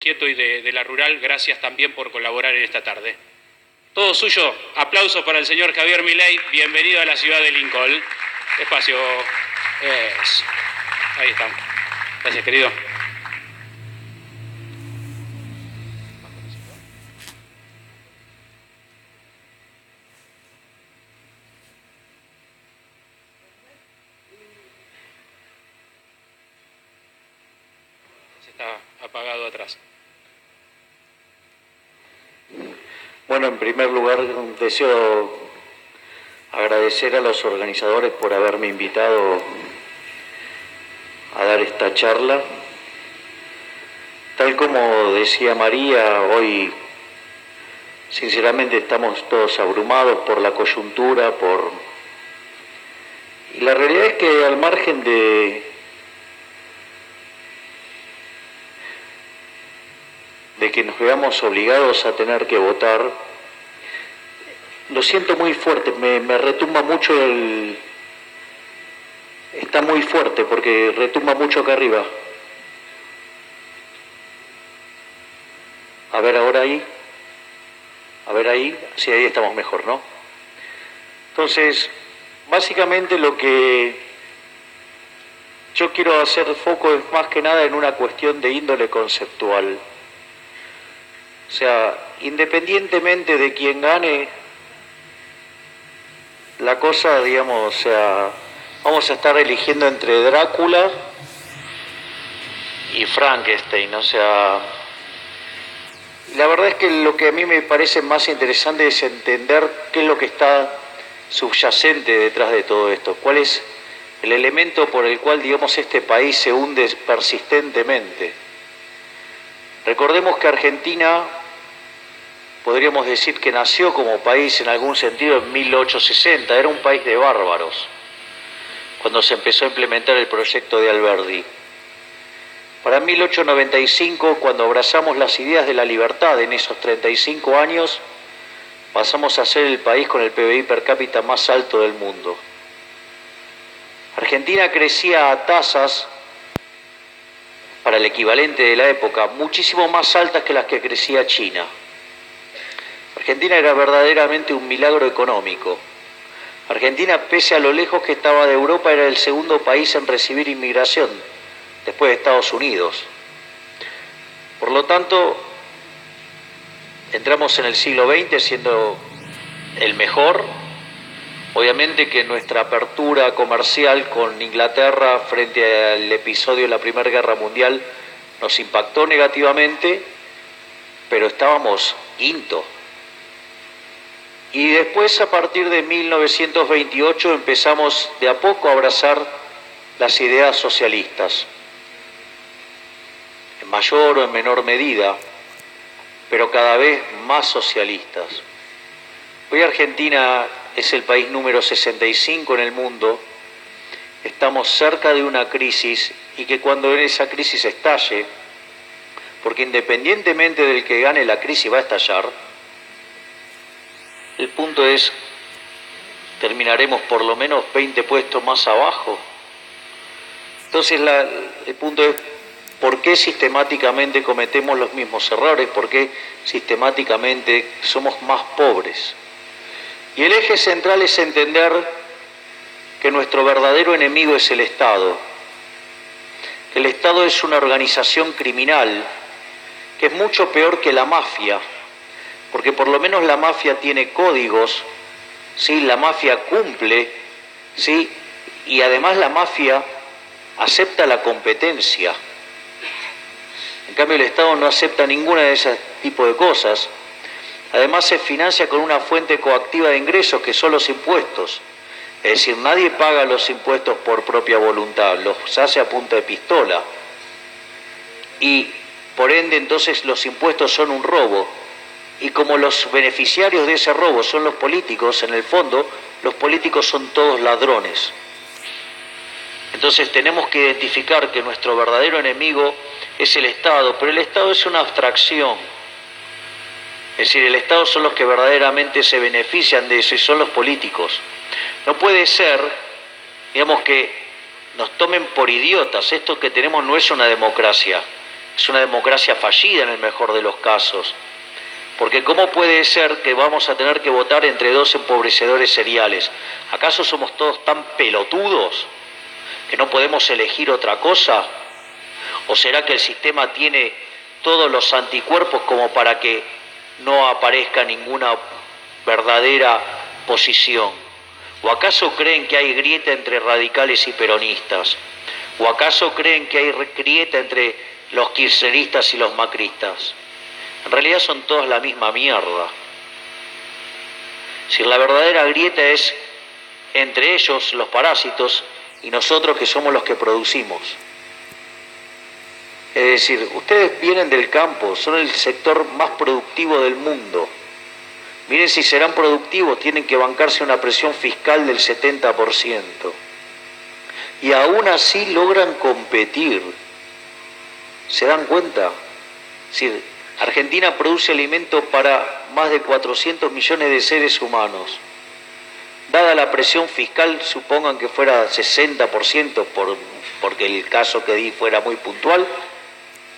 Quieto y de la Rural, gracias también por colaborar en esta tarde. Todo suyo, aplausos para el señor Javier Milei, bienvenido a la ciudad de Lincoln. Espacio. Ahí estamos. Gracias, querido. Está apagado atrás. Bueno, en primer lugar deseo agradecer a los organizadores por haberme invitado a dar esta charla. Tal como decía María, hoy sinceramente estamos todos abrumados por la coyuntura, y la realidad es que al margen de que nos veamos obligados a tener que votar, lo siento muy fuerte, me retumba mucho está muy fuerte porque retumba mucho acá arriba. A ver ahí, sí, ahí estamos mejor, ¿no? Entonces, básicamente lo que yo quiero hacer foco es más que nada en una cuestión de índole conceptual. O sea, independientemente de quién gane, la cosa, digamos, o sea, vamos a estar eligiendo entre Drácula y Frankenstein, o sea, la verdad es que lo que a mí me parece más interesante es entender qué es lo que está subyacente detrás de todo esto, cuál es el elemento por el cual, digamos, este país se hunde persistentemente. Recordemos que Argentina, podríamos decir que nació como país en algún sentido en 1860, era un país de bárbaros, cuando se empezó a implementar el proyecto de Alberdi. Para 1895, cuando abrazamos las ideas de la libertad en esos 35 años, pasamos a ser el país con el PBI per cápita más alto del mundo. Argentina crecía a tasas, para el equivalente de la época, muchísimo más altas que las que crecía China. Argentina era verdaderamente un milagro económico. Argentina, pese a lo lejos que estaba de Europa, era el segundo país en recibir inmigración, después de Estados Unidos. Por lo tanto, entramos en el siglo XX siendo el mejor. Obviamente que nuestra apertura comercial con Inglaterra frente al episodio de la Primera Guerra Mundial nos impactó negativamente, pero estábamos quinto. Y después, a partir de 1928, empezamos de a poco a abrazar las ideas socialistas, en mayor o en menor medida, pero cada vez más socialistas. Hoy Argentina es el país número 65 en el mundo, estamos cerca de una crisis y que cuando esa crisis estalle, porque independientemente del que gane la crisis va a estallar, el punto es, terminaremos por lo menos 20 puestos más abajo. Entonces el punto es, ¿por qué sistemáticamente cometemos los mismos errores? ¿Por qué sistemáticamente somos más pobres? Y el eje central es entender que nuestro verdadero enemigo es el Estado. El Estado es una organización criminal que es mucho peor que la mafia, porque por lo menos la mafia tiene códigos, ¿sí? La mafia cumple, ¿sí? Y además la mafia acepta la competencia. En cambio el Estado no acepta ninguna de ese tipo de cosas. Además se financia con una fuente coactiva de ingresos que son los impuestos. Es decir, nadie paga los impuestos por propia voluntad, los hace a punta de pistola. Y por ende entonces los impuestos son un robo. Y como los beneficiarios de ese robo son los políticos, en el fondo, los políticos son todos ladrones. Entonces tenemos que identificar que nuestro verdadero enemigo es el Estado, pero el Estado es una abstracción. Es decir, el Estado son los que verdaderamente se benefician de eso y son los políticos. No puede ser, digamos, que nos tomen por idiotas. Esto que tenemos no es una democracia. Es una democracia fallida en el mejor de los casos. Porque ¿cómo puede ser que vamos a tener que votar entre dos empobrecedores seriales? ¿Acaso somos todos tan pelotudos que no podemos elegir otra cosa? ¿O será que el sistema tiene todos los anticuerpos como para que no aparezca ninguna verdadera posición? ¿O acaso creen que hay grieta entre radicales y peronistas? ¿O acaso creen que hay grieta entre los kirchneristas y los macristas? En realidad son todas la misma mierda. Si la verdadera grieta es entre ellos, los parásitos, y nosotros que somos los que producimos. Es decir, ustedes vienen del campo, son el sector más productivo del mundo. Miren si serán productivos, tienen que bancarse una presión fiscal del 70%. Y aún así logran competir. ¿Se dan cuenta? Es decir, Argentina produce alimento para más de 400 millones de seres humanos. Dada la presión fiscal, supongan que fuera 60%, porque el caso que di fuera muy puntual,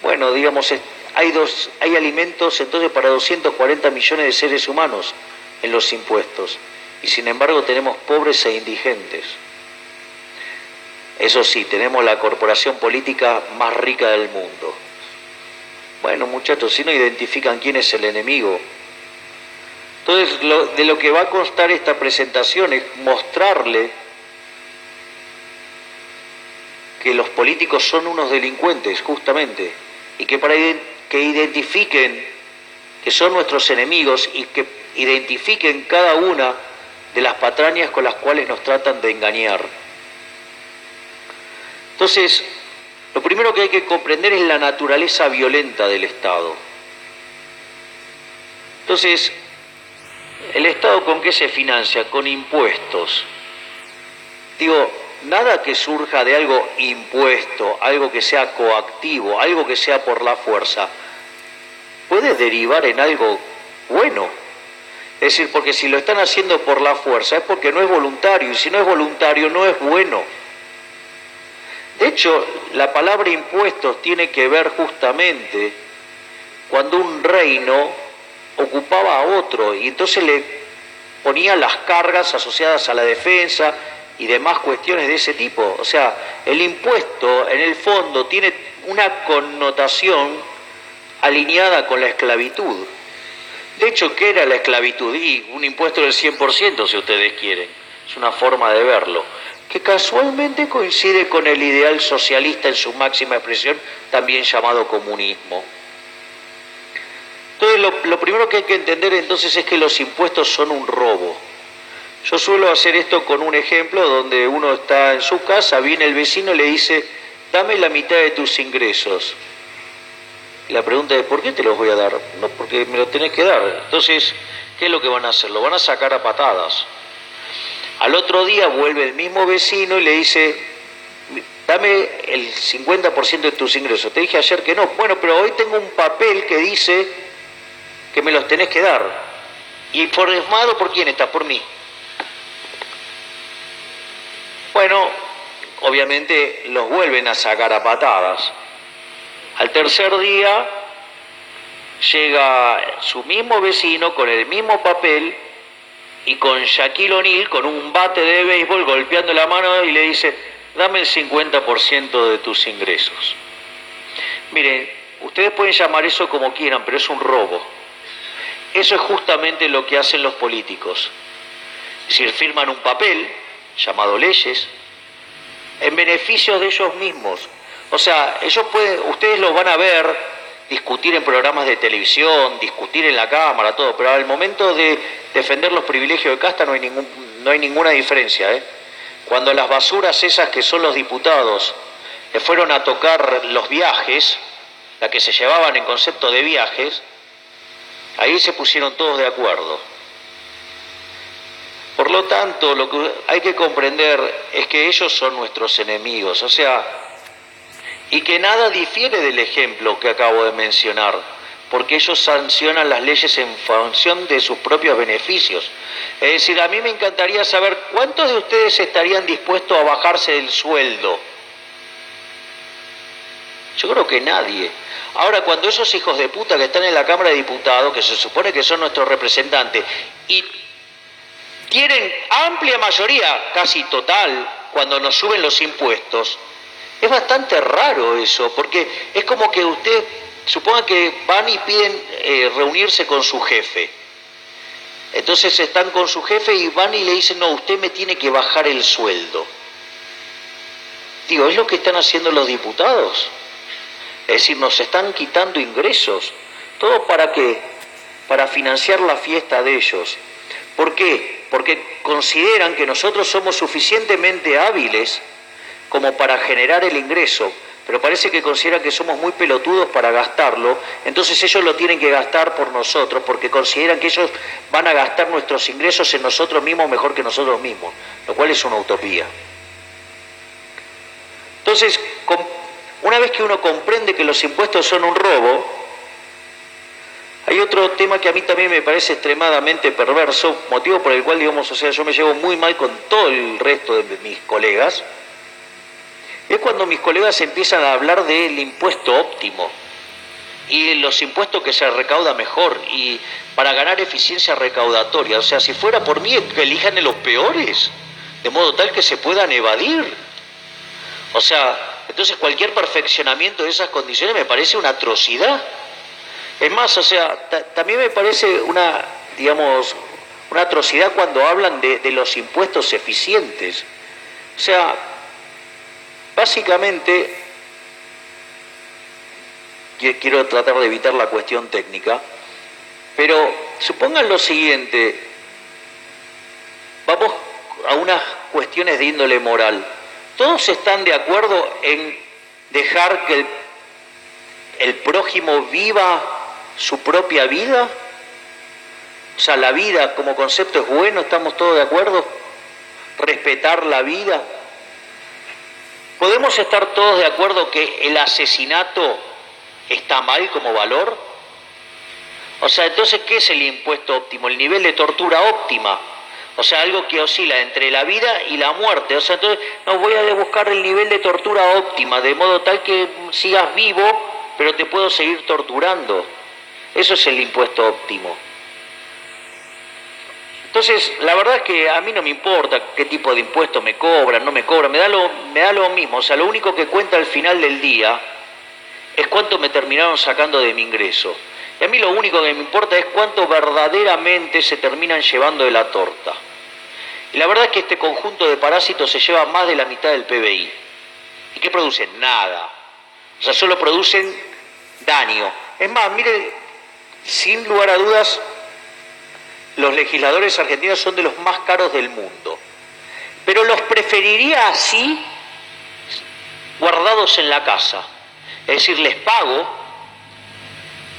bueno, digamos, hay alimentos entonces para 240 millones de seres humanos en los impuestos, y sin embargo tenemos pobres e indigentes. Eso sí, tenemos la corporación política más rica del mundo. Bueno, muchachos, si no identifican quién es el enemigo. Entonces, de lo que va a constar esta presentación es mostrarle que los políticos son unos delincuentes, justamente, y que para que identifiquen que son nuestros enemigos y que identifiquen cada una de las patrañas con las cuales nos tratan de engañar. Entonces, lo primero que hay que comprender es la naturaleza violenta del Estado. Entonces, ¿el Estado con qué se financia? Con impuestos. Digo, nada que surja de algo impuesto, algo que sea coactivo, algo que sea por la fuerza, puede derivar en algo bueno. Es decir, porque si lo están haciendo por la fuerza es porque no es voluntario, y si no es voluntario no es bueno. De hecho, la palabra impuestos tiene que ver justamente cuando un reino ocupaba a otro y entonces le ponía las cargas asociadas a la defensa y demás cuestiones de ese tipo. O sea, el impuesto en el fondo tiene una connotación alineada con la esclavitud. De hecho, ¿qué era la esclavitud? Y un impuesto del 100%, si ustedes quieren. Es una forma de verlo, que casualmente coincide con el ideal socialista en su máxima expresión, también llamado comunismo. Entonces, lo primero que hay que entender entonces es que los impuestos son un robo. Yo suelo hacer esto con un ejemplo donde uno está en su casa, viene el vecino y le dice, dame la mitad de tus ingresos. Y la pregunta es, ¿por qué te los voy a dar? No, porque me los tenés que dar. Entonces, ¿qué es lo que van a hacer? Lo van a sacar a patadas. Al otro día vuelve el mismo vecino y le dice, dame el 50% de tus ingresos. Te dije ayer que no. Bueno, pero hoy tengo un papel que dice que me los tenés que dar. ¿Y informado por quién está? Por mí. Bueno, obviamente los vuelven a sacar a patadas. Al tercer día llega su mismo vecino con el mismo papel y con Shaquille O'Neal con un bate de béisbol golpeando la mano y le dice, dame el 50% de tus ingresos. Miren, ustedes pueden llamar eso como quieran, pero es un robo. Eso es justamente lo que hacen los políticos. Es decir, firman un papel llamado leyes en beneficio de ellos mismos. O sea, ustedes los van a ver discutir en programas de televisión, discutir en la Cámara, todo, pero al momento de defender los privilegios de casta no hay ninguna diferencia, ¿eh? Cuando las basuras esas que son los diputados le fueron a tocar los viajes, la que se llevaban en concepto de viajes, ahí se pusieron todos de acuerdo. Por lo tanto, lo que hay que comprender es que ellos son nuestros enemigos, o sea, y que nada difiere del ejemplo que acabo de mencionar, porque ellos sancionan las leyes en función de sus propios beneficios. Es decir, a mí me encantaría saber cuántos de ustedes estarían dispuestos a bajarse del sueldo. Yo creo que nadie. Ahora, cuando esos hijos de puta que están en la Cámara de Diputados, que se supone que son nuestros representantes, y tienen amplia mayoría, casi total, cuando nos suben los impuestos, es bastante raro eso, porque es como que usted, suponga que van y piden reunirse con su jefe. Entonces están con su jefe y van y le dicen, no, usted me tiene que bajar el sueldo. Digo, ¿es lo que están haciendo los diputados? Es decir, nos están quitando ingresos. ¿Todo para qué? Para financiar la fiesta de ellos. ¿Por qué? Porque consideran que nosotros somos suficientemente hábiles como para generar el ingreso, pero parece que consideran que somos muy pelotudos para gastarlo, entonces ellos lo tienen que gastar por nosotros, porque consideran que ellos van a gastar nuestros ingresos en nosotros mismos mejor que nosotros mismos, lo cual es una utopía. Entonces, una vez que uno comprende que los impuestos son un robo, hay otro tema que a mí también me parece extremadamente perverso, motivo por el cual, digamos, o sea, yo me llevo muy mal con todo el resto de mis colegas, es cuando mis colegas empiezan a hablar del impuesto óptimo y los impuestos que se recauda mejor y para ganar eficiencia recaudatoria. O sea, si fuera por mí, que elijan de los peores, de modo tal que se puedan evadir. O sea, entonces cualquier perfeccionamiento de esas condiciones me parece una atrocidad. Es más, o sea, también me parece una, digamos, una atrocidad cuando hablan de los impuestos eficientes. O sea, básicamente, quiero tratar de evitar la cuestión técnica, pero supongan lo siguiente, vamos a unas cuestiones de índole moral. ¿Todos están de acuerdo en dejar que el prójimo viva su propia vida? O sea, la vida como concepto es bueno, ¿estamos todos de acuerdo? Respetar la vida. ¿Podemos estar todos de acuerdo que el asesinato está mal como valor? O sea, entonces, ¿qué es el impuesto óptimo? El nivel de tortura óptima. O sea, algo que oscila entre la vida y la muerte. O sea, entonces, no, voy a buscar el nivel de tortura óptima, de modo tal que sigas vivo, pero te puedo seguir torturando. Eso es el impuesto óptimo. Entonces, la verdad es que a mí no me importa qué tipo de impuestos me cobran, no me cobran, me da lo mismo. O sea, lo único que cuenta al final del día es cuánto me terminaron sacando de mi ingreso. Y a mí lo único que me importa es cuánto verdaderamente se terminan llevando de la torta. Y la verdad es que este conjunto de parásitos se lleva más de la mitad del PBI. ¿Y qué producen? Nada. O sea, solo producen daño. Es más, mire, sin lugar a dudas, los legisladores argentinos son de los más caros del mundo. Pero los preferiría así, guardados en la casa. Es decir, les pago,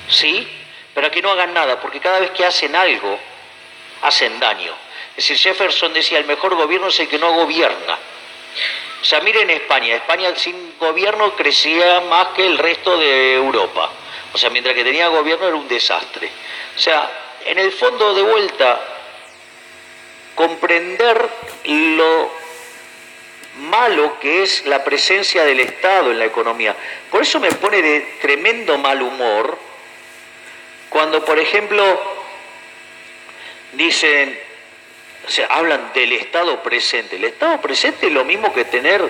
¿sí? Pero que no hagan nada, porque cada vez que hacen algo, hacen daño. Es decir, Jefferson decía, el mejor gobierno es el que no gobierna. O sea, miren España. España sin gobierno crecía más que el resto de Europa. O sea, mientras que tenía gobierno era un desastre. O sea, en el fondo, de vuelta, comprender lo malo que es la presencia del Estado en la economía. Por eso me pone de tremendo mal humor cuando, por ejemplo, dicen, o sea, hablan del Estado presente. El Estado presente es lo mismo que tener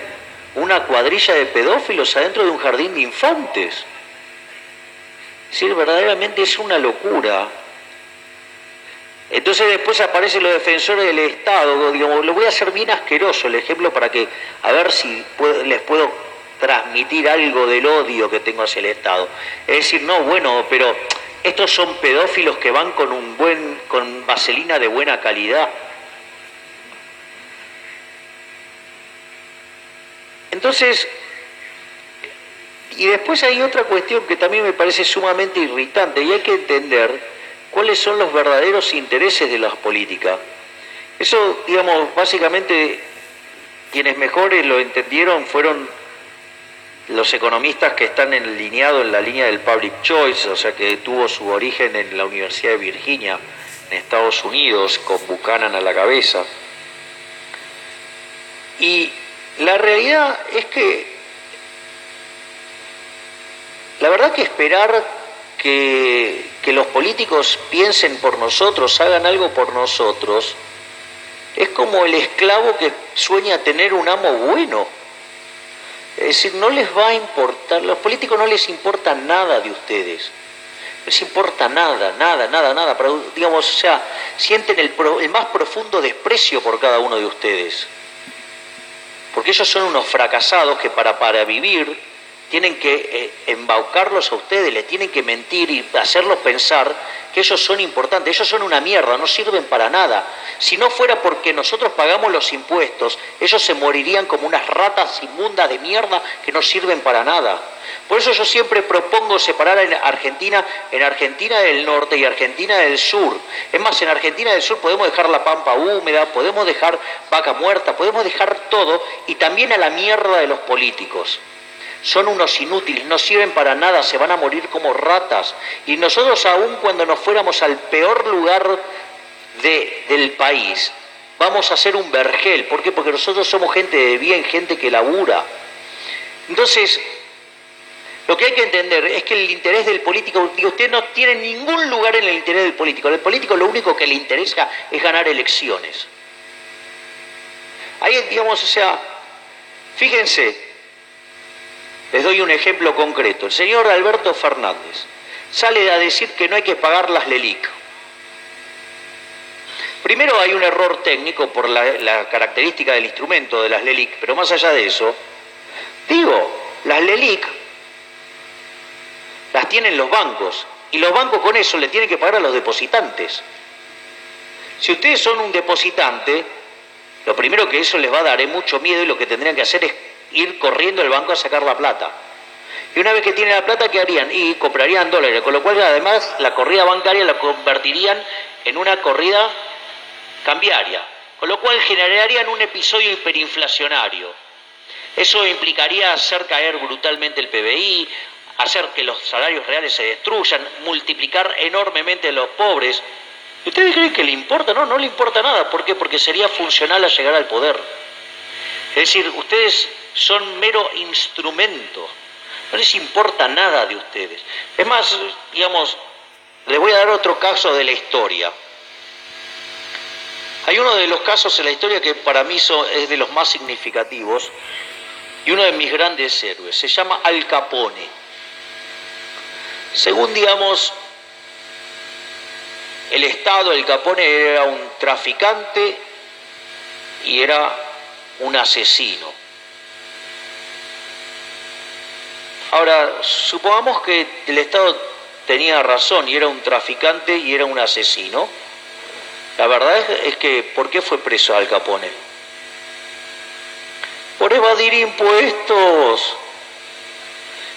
una cuadrilla de pedófilos adentro de un jardín de infantes. Es decir, verdaderamente es una locura. Entonces después aparecen los defensores del Estado, digamos, lo voy a hacer bien asqueroso el ejemplo para que, a ver si les puedo transmitir algo del odio que tengo hacia el Estado. Es decir, no, bueno, pero estos son pedófilos que van con vaselina de buena calidad. Entonces, y después hay otra cuestión que también me parece sumamente irritante, y hay que entender cuáles son los verdaderos intereses de las políticas. Eso, digamos, básicamente quienes mejores lo entendieron fueron los economistas que están alineados en la línea del public choice, o sea, que tuvo su origen en la Universidad de Virginia, en Estados Unidos, con Buchanan a la cabeza. Y la realidad es que la verdad que esperar que los políticos piensen por nosotros, hagan algo por nosotros, es como el esclavo que sueña tener un amo bueno. Es decir, no les va a importar, a los políticos no les importa nada de ustedes. No les importa nada, pero, digamos, o sea, sienten el más profundo desprecio por cada uno de ustedes. Porque ellos son unos fracasados que para vivir tienen que embaucarlos a ustedes, les tienen que mentir y hacerlos pensar que ellos son importantes. Ellos son una mierda, no sirven para nada. Si no fuera porque nosotros pagamos los impuestos, ellos se morirían como unas ratas inmundas de mierda que no sirven para nada. Por eso yo siempre propongo separar en Argentina del norte y Argentina del sur. Es más, en Argentina del sur podemos dejar la pampa húmeda, podemos dejar vaca muerta, podemos dejar todo, y también a la mierda de los políticos. Son unos inútiles, no sirven para nada, se van a morir como ratas. Y nosotros, aun cuando nos fuéramos al peor lugar del país, vamos a ser un vergel. ¿Por qué? Porque nosotros somos gente de bien, gente que labura. Entonces, lo que hay que entender es que el interés del político, usted no tiene ningún lugar en el interés del político. El político lo único que le interesa es ganar elecciones. Ahí, digamos, o sea, fíjense, les doy un ejemplo concreto. El señor Alberto Fernández sale a decir que no hay que pagar las LELIC. Primero hay un error técnico por la característica del instrumento de las LELIC, pero más allá de eso, las LELIC las tienen los bancos, y los bancos con eso le tienen que pagar a los depositantes. Si ustedes son un depositante, lo primero que eso les va a dar es mucho miedo, y lo que tendrían que hacer es ir corriendo al banco a sacar la plata. Y una vez que tienen la plata, ¿qué harían? Y comprarían dólares, con lo cual además la corrida bancaria la convertirían en una corrida cambiaria, con lo cual generarían un episodio hiperinflacionario. Eso implicaría hacer caer brutalmente el PBI, hacer que los salarios reales se destruyan, multiplicar enormemente a los pobres. ¿Y ustedes creen que le importa? No, no le importa nada. ¿Por qué? Porque sería funcional a llegar al poder. Es decir, ustedes son mero instrumento, no les importa nada de ustedes. Es más, digamos, les voy a dar otro caso de la historia. Hay uno de los casos en la historia que para mí es de los más significativos y uno de mis grandes héroes. Se llama Al Capone. Según, digamos, el Estado, Al Capone era un traficante y era un asesino. Ahora, supongamos que el Estado tenía razón y era un traficante y era un asesino. La verdad es que, ¿por qué fue preso Al Capone? Por evadir impuestos.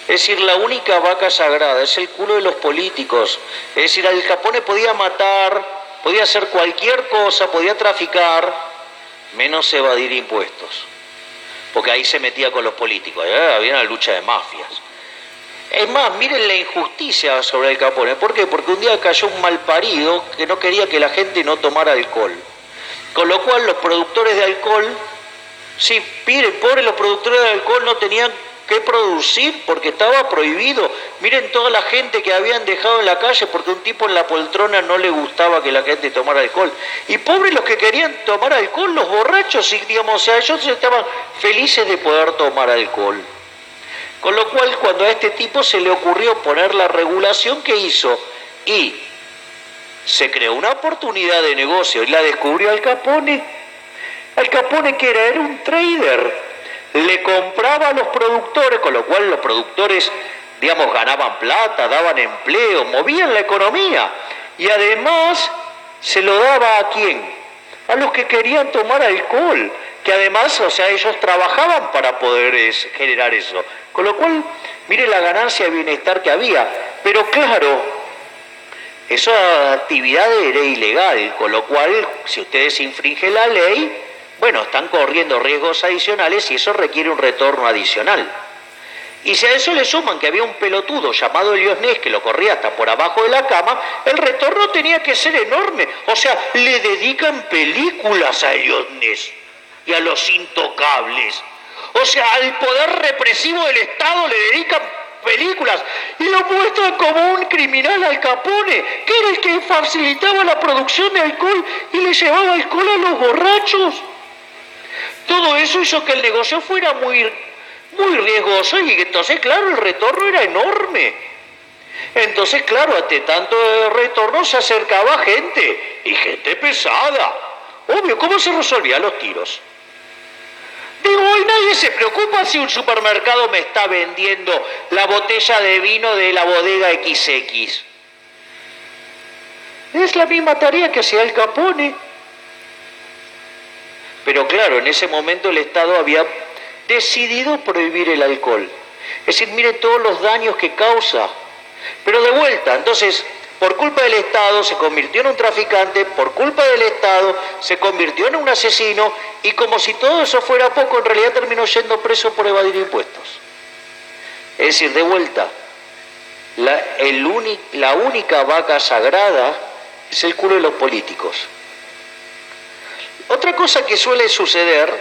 Es decir, la única vaca sagrada es el culo de los políticos. Es decir, Al Capone podía matar, podía hacer cualquier cosa, podía traficar, menos evadir impuestos. Porque ahí se metía con los políticos, había una lucha de mafias. Es más, miren la injusticia sobre Al Capone. ¿Por qué? Porque un día cayó un malparido que no quería que la gente no tomara alcohol. Con lo cual los productores de alcohol, sí, miren, pobres los productores de alcohol no tenían que producir porque estaba prohibido. Miren toda la gente que habían dejado en la calle porque un tipo en la poltrona no le gustaba que la gente tomara alcohol. Y pobres los que querían tomar alcohol, los borrachos, y digamos, o sea, ellos estaban felices de poder tomar alcohol. Con lo cual, cuando a este tipo se le ocurrió poner la regulación, ¿qué hizo? Y se creó una oportunidad de negocio y la descubrió Al Capone. Al Capone, ¿qué era? Era un trader. Le compraba a los productores, con lo cual los productores, digamos, ganaban plata, daban empleo, movían la economía. Y además, se lo daba ¿a quién? A los que querían tomar alcohol, que además, o sea, ellos trabajaban para poder generar eso. Con lo cual, mire la ganancia de bienestar que había. Pero claro, esa actividad era ilegal, con lo cual, si ustedes infringen la ley, bueno, están corriendo riesgos adicionales y eso requiere un retorno adicional. Y si a eso le suman que había un pelotudo llamado Elios Ness que lo corría hasta por abajo de la cama, el retorno tenía que ser enorme. O sea, le dedican películas a Elios Ness y a los intocables. O sea, al poder represivo del Estado le dedican películas y lo muestran como un criminal Al Capone, que era el que facilitaba la producción de alcohol y le llevaba alcohol a los borrachos. Todo eso hizo que el negocio fuera muy riesgoso y entonces, claro, el retorno era enorme. Entonces, claro, ante tanto retorno se acercaba gente, y gente pesada. Obvio, ¿cómo se resolvían los tiros? Digo, hoy nadie se preocupa si un supermercado me está vendiendo la botella de vino de la bodega XX. Es la misma tarea que hacía Al Capone. Pero claro, en ese momento el Estado había decidido prohibir el alcohol. Es decir, mire todos los daños que causa. Pero de vuelta, entonces, por culpa del Estado se convirtió en un traficante, por culpa del Estado se convirtió en un asesino, y como si todo eso fuera poco, en realidad terminó yendo preso por evadir impuestos. Es decir, de vuelta, la única vaca sagrada es el culo de los políticos. Otra cosa que suele suceder,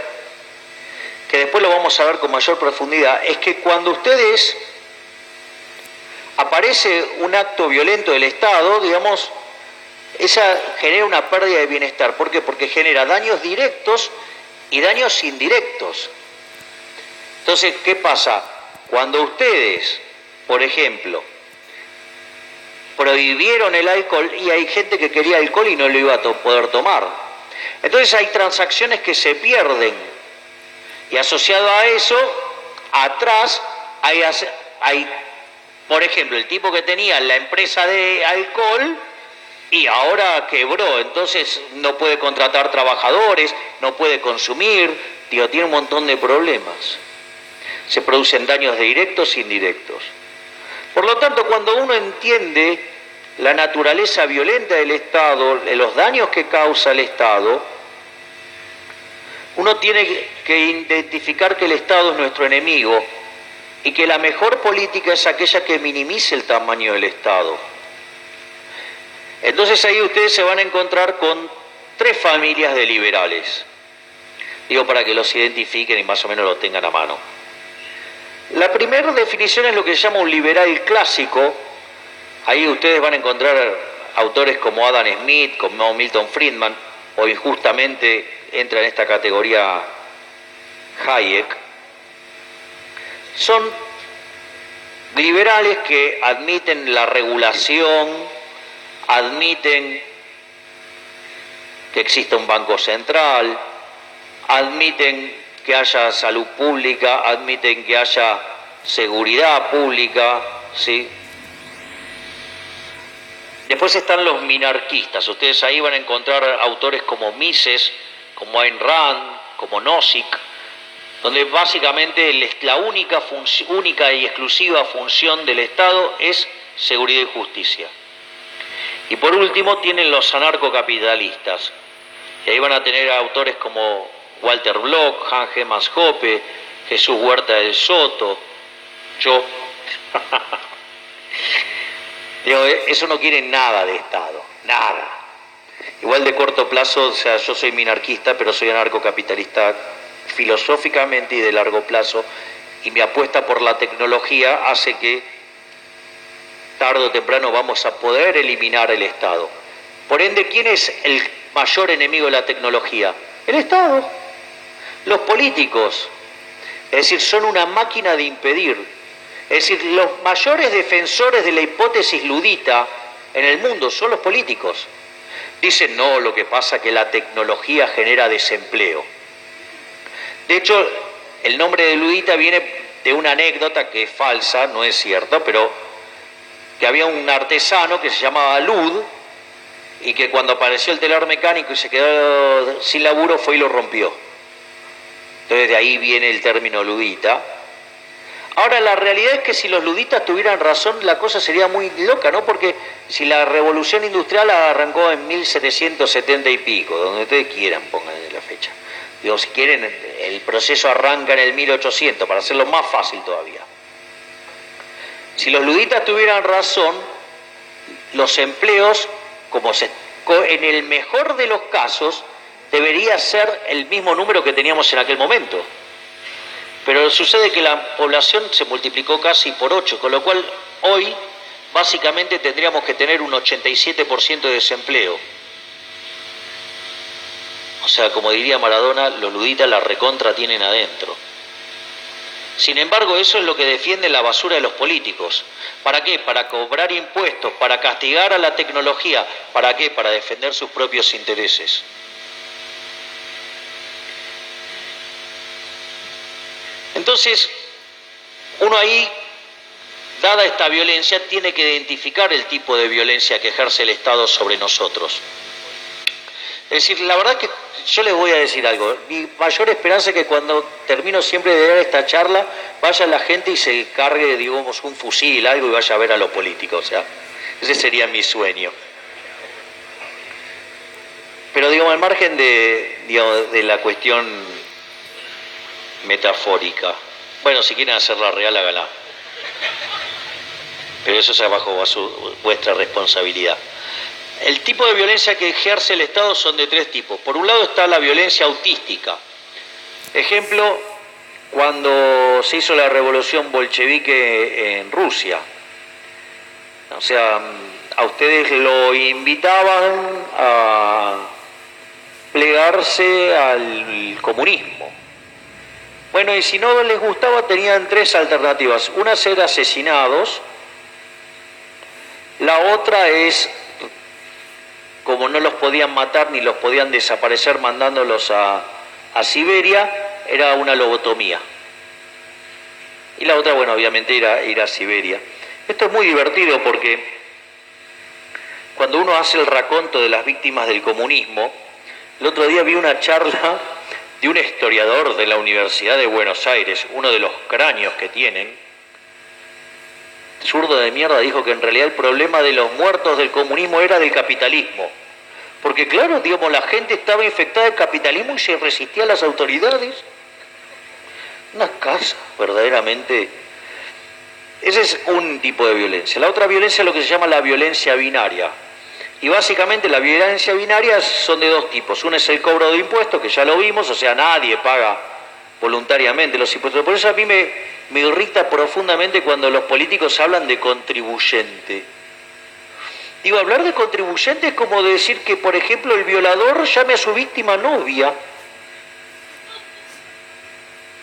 que después lo vamos a ver con mayor profundidad, es que cuando ustedes aparece un acto violento del Estado, digamos, esa genera una pérdida de bienestar. ¿Por qué? Porque genera daños directos y daños indirectos. Entonces, ¿qué pasa? Cuando ustedes, por ejemplo, prohibieron el alcohol, y hay gente que quería alcohol y no lo iba a poder tomar. Entonces hay transacciones que se pierden. Y asociado a eso, atrás hay por ejemplo, el tipo que tenía la empresa de alcohol y ahora quebró, entonces no puede contratar trabajadores, no puede consumir, tiene un montón de problemas. Se producen daños directos e indirectos. Por lo tanto, cuando uno entiende la naturaleza violenta del Estado, los daños que causa el Estado, uno tiene que identificar que el Estado es nuestro enemigo, y que la mejor política es aquella que minimice el tamaño del Estado. Entonces ahí ustedes se van a encontrar con 3 familias de liberales. Digo, para que los identifiquen y más o menos lo tengan a mano. La primera definición es lo que se llama un liberal clásico. Ahí ustedes van a encontrar autores como Adam Smith, como Milton Friedman, o injustamente entra en esta categoría Hayek. Son liberales que admiten la regulación, admiten que exista un banco central, admiten que haya salud pública, admiten que haya seguridad pública, ¿sí? Después están los minarquistas. Ustedes ahí van a encontrar autores como Mises, como Ayn Rand, como Nozick, donde básicamente la única y exclusiva función del Estado es seguridad y justicia. Y por último tienen los anarcocapitalistas, y ahí van a tener autores como Walter Block, Hans Hermann Hoppe, Jesús Huerta del Soto, yo. Digo, eso no quiere nada de Estado, nada. Igual de corto plazo, o sea, yo soy minarquista, pero soy anarcocapitalista filosóficamente y de largo plazo, y mi apuesta por la tecnología hace que tarde o temprano vamos a poder eliminar el Estado. Por ende, ¿quién es el mayor enemigo de la tecnología? El Estado. Los políticos, es decir, son una máquina de impedir. Es decir, los mayores defensores de la hipótesis ludita en el mundo son los políticos. Dicen, no, lo que pasa es que la tecnología genera desempleo. De hecho, el nombre de ludita viene de una anécdota que es falsa, no es cierta, pero que había un artesano que se llamaba Lud y que cuando apareció el telar mecánico y se quedó sin laburo fue y lo rompió. Entonces de ahí viene el término ludita. Ahora, la realidad es que si los luditas tuvieran razón, la cosa sería muy loca, ¿no? Porque si la revolución industrial arrancó en 1770 y pico, donde ustedes quieran, pónganle la fecha. Digo, si quieren, el proceso arranca en el 1800, para hacerlo más fácil todavía. Si los luditas tuvieran razón, los empleos, en el mejor de los casos, debería ser el mismo número que teníamos en aquel momento. Pero sucede que la población se multiplicó casi por 8, con lo cual hoy básicamente tendríamos que tener un 87% de desempleo. O sea, como diría Maradona, los luditas la recontra tienen adentro. Sin embargo, eso es lo que defiende la basura de los políticos. ¿Para qué? Para cobrar impuestos, para castigar a la tecnología. ¿Para qué? Para defender sus propios intereses. Entonces, uno ahí, dada esta violencia, tiene que identificar el tipo de violencia que ejerce el Estado sobre nosotros. Es decir, la verdad que yo les voy a decir algo. Mi mayor esperanza es que cuando termino siempre de dar esta charla, vaya la gente y se cargue, digamos, un fusil, algo, y vaya a ver a los políticos. O sea, ese sería mi sueño. Pero, digamos, al margen de la cuestión metafórica. Bueno, si quieren hacerla real, háganla. Pero eso es bajo vuestra responsabilidad. El tipo de violencia que ejerce el Estado son de 3 tipos. Por un lado está la violencia autística. Ejemplo, cuando se hizo la revolución bolchevique en Rusia. O sea, a ustedes lo invitaban a plegarse al comunismo. Bueno, y si no les gustaba, tenían 3 alternativas. Una es ser asesinados, la otra es, como no los podían matar ni los podían desaparecer mandándolos a Siberia, era una lobotomía. Y la otra, bueno, obviamente era ir a Siberia. Esto es muy divertido porque cuando uno hace el raconto de las víctimas del comunismo, el otro día vi una charla de un historiador de la Universidad de Buenos Aires, uno de los cráneos que tienen, zurdo de mierda, dijo que en realidad el problema de los muertos del comunismo era del capitalismo. Porque claro, digamos, la gente estaba infectada del capitalismo y se resistía a las autoridades. Una casa, verdaderamente. Ese es un tipo de violencia. La otra violencia es lo que se llama la violencia binaria. Y básicamente la violencia binaria son de 2 tipos. Uno es el cobro de impuestos, que ya lo vimos, o sea, nadie paga voluntariamente los impuestos. Por eso a mí me irrita profundamente cuando los políticos hablan de contribuyente. Digo, hablar de contribuyente es como decir que, por ejemplo, el violador llame a su víctima novia.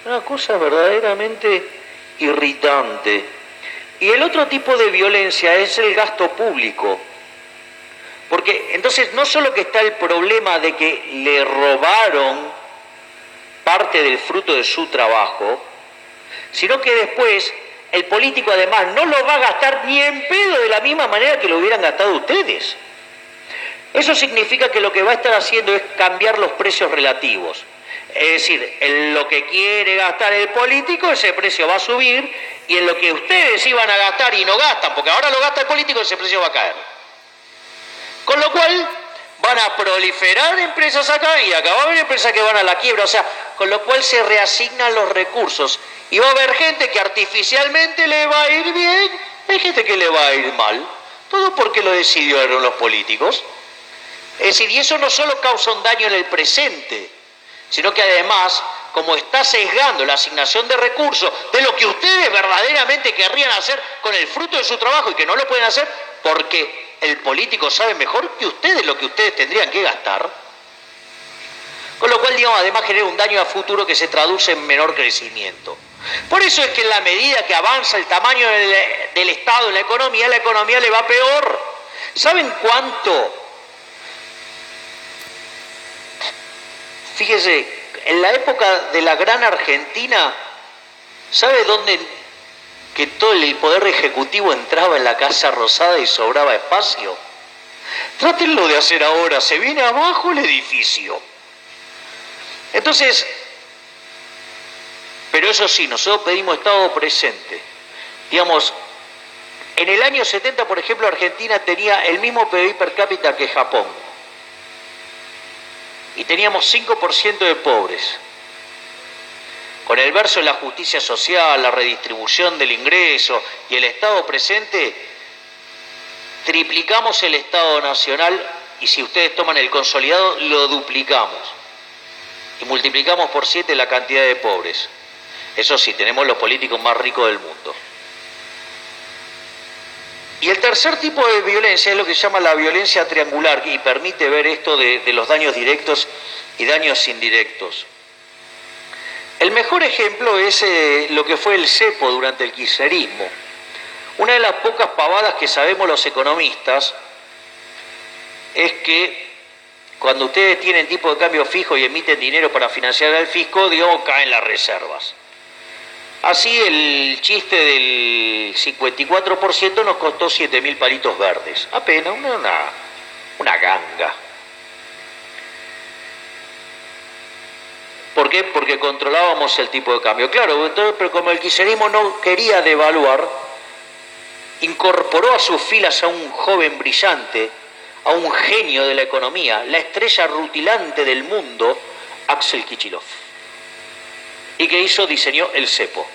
Una cosa verdaderamente irritante. Y el otro tipo de violencia es el gasto público. Porque entonces no solo que está el problema de que le robaron parte del fruto de su trabajo, sino que después el político además no lo va a gastar ni en pedo de la misma manera que lo hubieran gastado ustedes. Eso significa que lo que va a estar haciendo es cambiar los precios relativos. Es decir, en lo que quiere gastar el político, ese precio va a subir, y en lo que ustedes iban a gastar y no gastan, porque ahora lo gasta el político, ese precio va a caer. Con lo cual van a proliferar empresas acá y acá va a haber empresas que van a la quiebra, o sea, con lo cual se reasignan los recursos y va a haber gente que artificialmente le va a ir bien, hay gente que le va a ir mal, todo porque lo decidieron los políticos. Es decir, y eso no solo causa un daño en el presente, sino que además, como está sesgando la asignación de recursos de lo que ustedes verdaderamente querrían hacer con el fruto de su trabajo y que no lo pueden hacer porque el político sabe mejor que ustedes lo que ustedes tendrían que gastar, con lo cual, digamos, además genera un daño a futuro que se traduce en menor crecimiento. Por eso es que en la medida que avanza el tamaño del Estado en la economía le va peor. ¿Saben cuánto? Fíjese, en la época de la Gran Argentina, ¿sabe dónde que todo el poder ejecutivo entraba en la Casa Rosada y sobraba espacio? Trátenlo de hacer ahora, se viene abajo el edificio. Entonces, pero eso sí, nosotros pedimos Estado presente. Digamos, en el año 70, por ejemplo, Argentina tenía el mismo PBI per cápita que Japón. Y teníamos 5% de pobres. Con el verso de la justicia social, la redistribución del ingreso y el Estado presente, triplicamos el Estado nacional y si ustedes toman el consolidado, lo duplicamos. Y multiplicamos por 7 la cantidad de pobres. Eso sí, tenemos los políticos más ricos del mundo. Y el tercer tipo de violencia es lo que se llama la violencia triangular, y permite ver esto de los daños directos y daños indirectos. El mejor ejemplo es lo que fue el cepo durante el kirchnerismo. Una de las pocas pavadas que sabemos los economistas es que cuando ustedes tienen tipo de cambio fijo y emiten dinero para financiar al fisco, digamos, caen las reservas. Así el chiste del 54% nos costó 7.000 palitos verdes. Apenas una ganga. ¿Por qué? Porque controlábamos el tipo de cambio. Claro, entonces, pero como el kirchnerismo no quería devaluar, incorporó a sus filas a un joven brillante, a un genio de la economía, la estrella rutilante del mundo, Axel Kicillof. ¿Y qué hizo? Diseñó el cepo.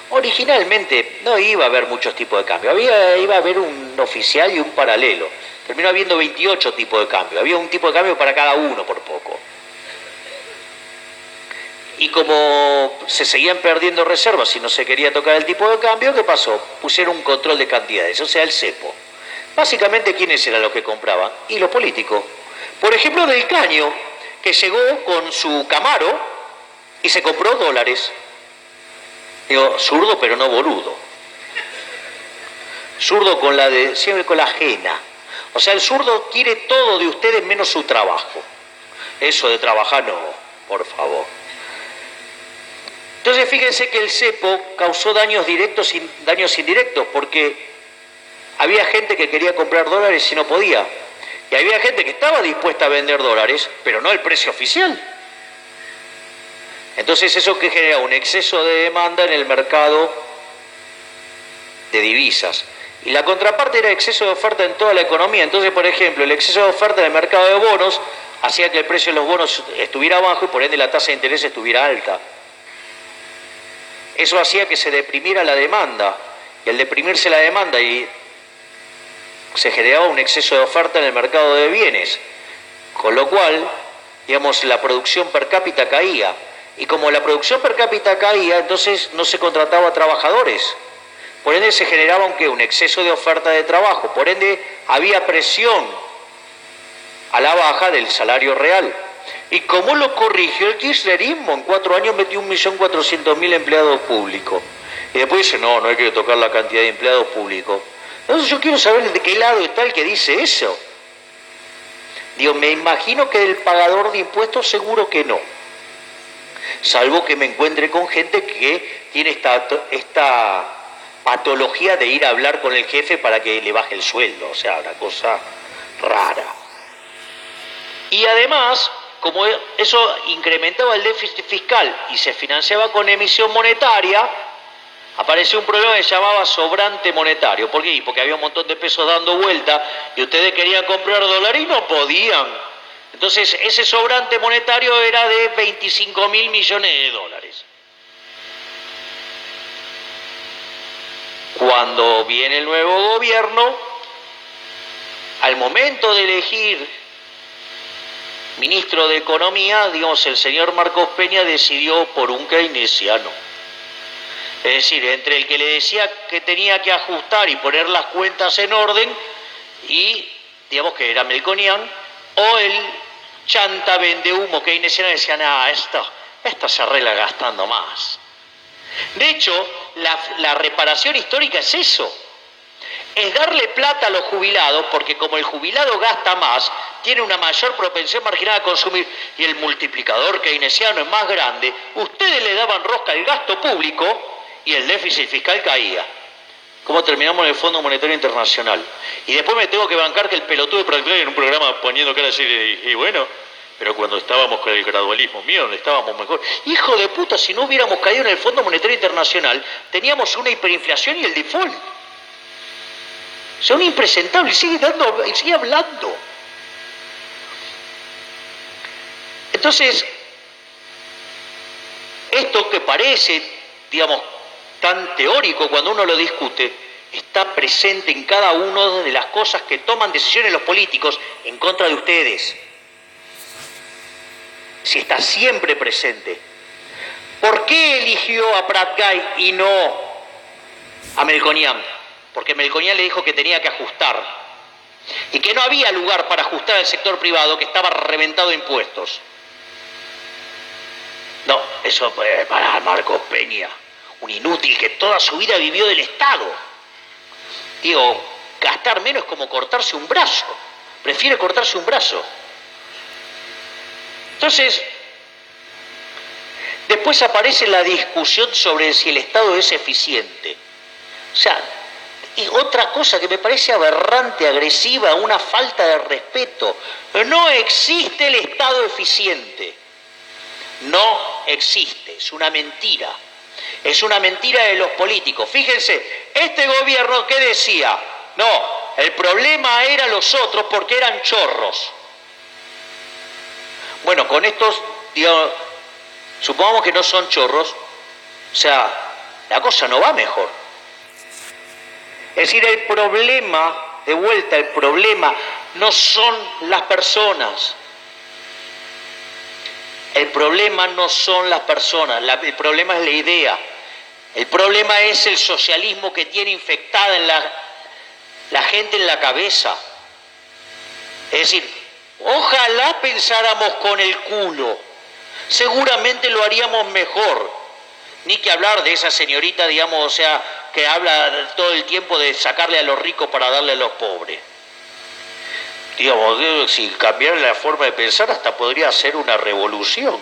Originalmente no iba a haber muchos tipos de cambio, iba a haber un oficial y un paralelo. Terminó habiendo 28 tipos de cambio, había un tipo de cambio para cada uno por poco. Y como se seguían perdiendo reservas y no se quería tocar el tipo de cambio, ¿qué pasó? Pusieron un control de cantidades, o sea, el cepo. Básicamente, ¿quiénes eran los que compraban? Y los políticos. Por ejemplo, Del Caño, que llegó con su Camaro y se compró dólares. Digo, zurdo pero no boludo. Zurdo siempre con la ajena. O sea, el zurdo quiere todo de ustedes menos su trabajo. Eso de trabajar no, por favor. Entonces fíjense que el cepo causó daños directos y daños indirectos, porque había gente que quería comprar dólares y no podía. Y había gente que estaba dispuesta a vender dólares, pero no al precio oficial. Entonces eso que genera un exceso de demanda en el mercado de divisas. Y la contraparte era exceso de oferta en toda la economía. Entonces, por ejemplo, el exceso de oferta en el mercado de bonos hacía que el precio de los bonos estuviera bajo y por ende la tasa de interés estuviera alta. Eso hacía que se deprimiera la demanda, y al deprimirse la demanda y se generaba un exceso de oferta en el mercado de bienes, con lo cual, digamos, la producción per cápita caía, y como la producción per cápita caía, entonces no se contrataba a trabajadores, por ende se generaba un exceso de oferta de trabajo, por ende había presión a la baja del salario real. ¿Y cómo lo corrigió el kirchnerismo? En 4 años metió 1.400.000 empleados públicos. Y después dice, no hay que tocar la cantidad de empleados públicos. Entonces yo quiero saber de qué lado está el que dice eso. Digo, me imagino que del pagador de impuestos seguro que no. Salvo que me encuentre con gente que tiene esta patología de ir a hablar con el jefe para que le baje el sueldo. O sea, una cosa rara. Y además, como eso incrementaba el déficit fiscal y se financiaba con emisión monetaria, apareció un problema que se llamaba sobrante monetario. ¿Por qué? Porque había un montón de pesos dando vuelta y ustedes querían comprar dólares y no podían. Entonces, ese sobrante monetario era de 25.000 millones de dólares. Cuando viene el nuevo gobierno, al momento de elegir ministro de Economía, digamos, el señor Marcos Peña decidió por un keynesiano. Es decir, entre el que le decía que tenía que ajustar y poner las cuentas en orden, y, digamos, que era melconian, o el chanta vendehumo keynesiano decía, esto se arregla gastando más. De hecho, la reparación histórica es eso. Es darle plata a los jubilados, porque como el jubilado gasta más, tiene una mayor propensión marginal a consumir, y el multiplicador keynesiano es más grande, ustedes le daban rosca al gasto público y el déficit fiscal caía. ¿Cómo terminamos en el Fondo Monetario Internacional? Y después me tengo que bancar que el pelotudo de Pratclay en un programa poniendo cara a decir, y bueno, pero cuando estábamos con el gradualismo mío, donde estábamos mejor. Hijo de puta, si no hubiéramos caído en el Fondo Monetario Internacional, teníamos una hiperinflación y el default. Son impresentables, y sigue hablando. Entonces, esto que parece, digamos, tan teórico cuando uno lo discute, está presente en cada una de las cosas que toman decisiones los políticos en contra de ustedes. Si está siempre presente. ¿Por qué eligió a Prat Gai y no a Melconian? Porque Melconian le dijo que tenía que ajustar y que no había lugar para ajustar al sector privado, que estaba reventado de impuestos. No, eso para Marcos Peña, un inútil que toda su vida vivió del Estado. Digo, gastar menos es como cortarse un brazo. Prefiere cortarse un brazo. Entonces, después aparece la discusión sobre si el Estado es eficiente. O sea, y otra cosa que me parece aberrante, agresiva, una falta de respeto. No existe el Estado eficiente. No existe, es una mentira. Es una mentira de los políticos. Fíjense, este gobierno, ¿qué decía? No, el problema eran los otros porque eran chorros. Bueno, con estos, digamos, supongamos que no son chorros, o sea, la cosa no va mejor. Es decir, el problema, de vuelta, el problema no son las personas. El problema no son las personas, el problema es la idea. El problema es el socialismo que tiene infectada en la gente en la cabeza. Es decir, ojalá pensáramos con el culo, seguramente lo haríamos mejor. Ni que hablar de esa señorita, digamos, o sea, que habla todo el tiempo de sacarle a los ricos para darle a los pobres. Digamos, si cambiara la forma de pensar, hasta podría ser una revolución.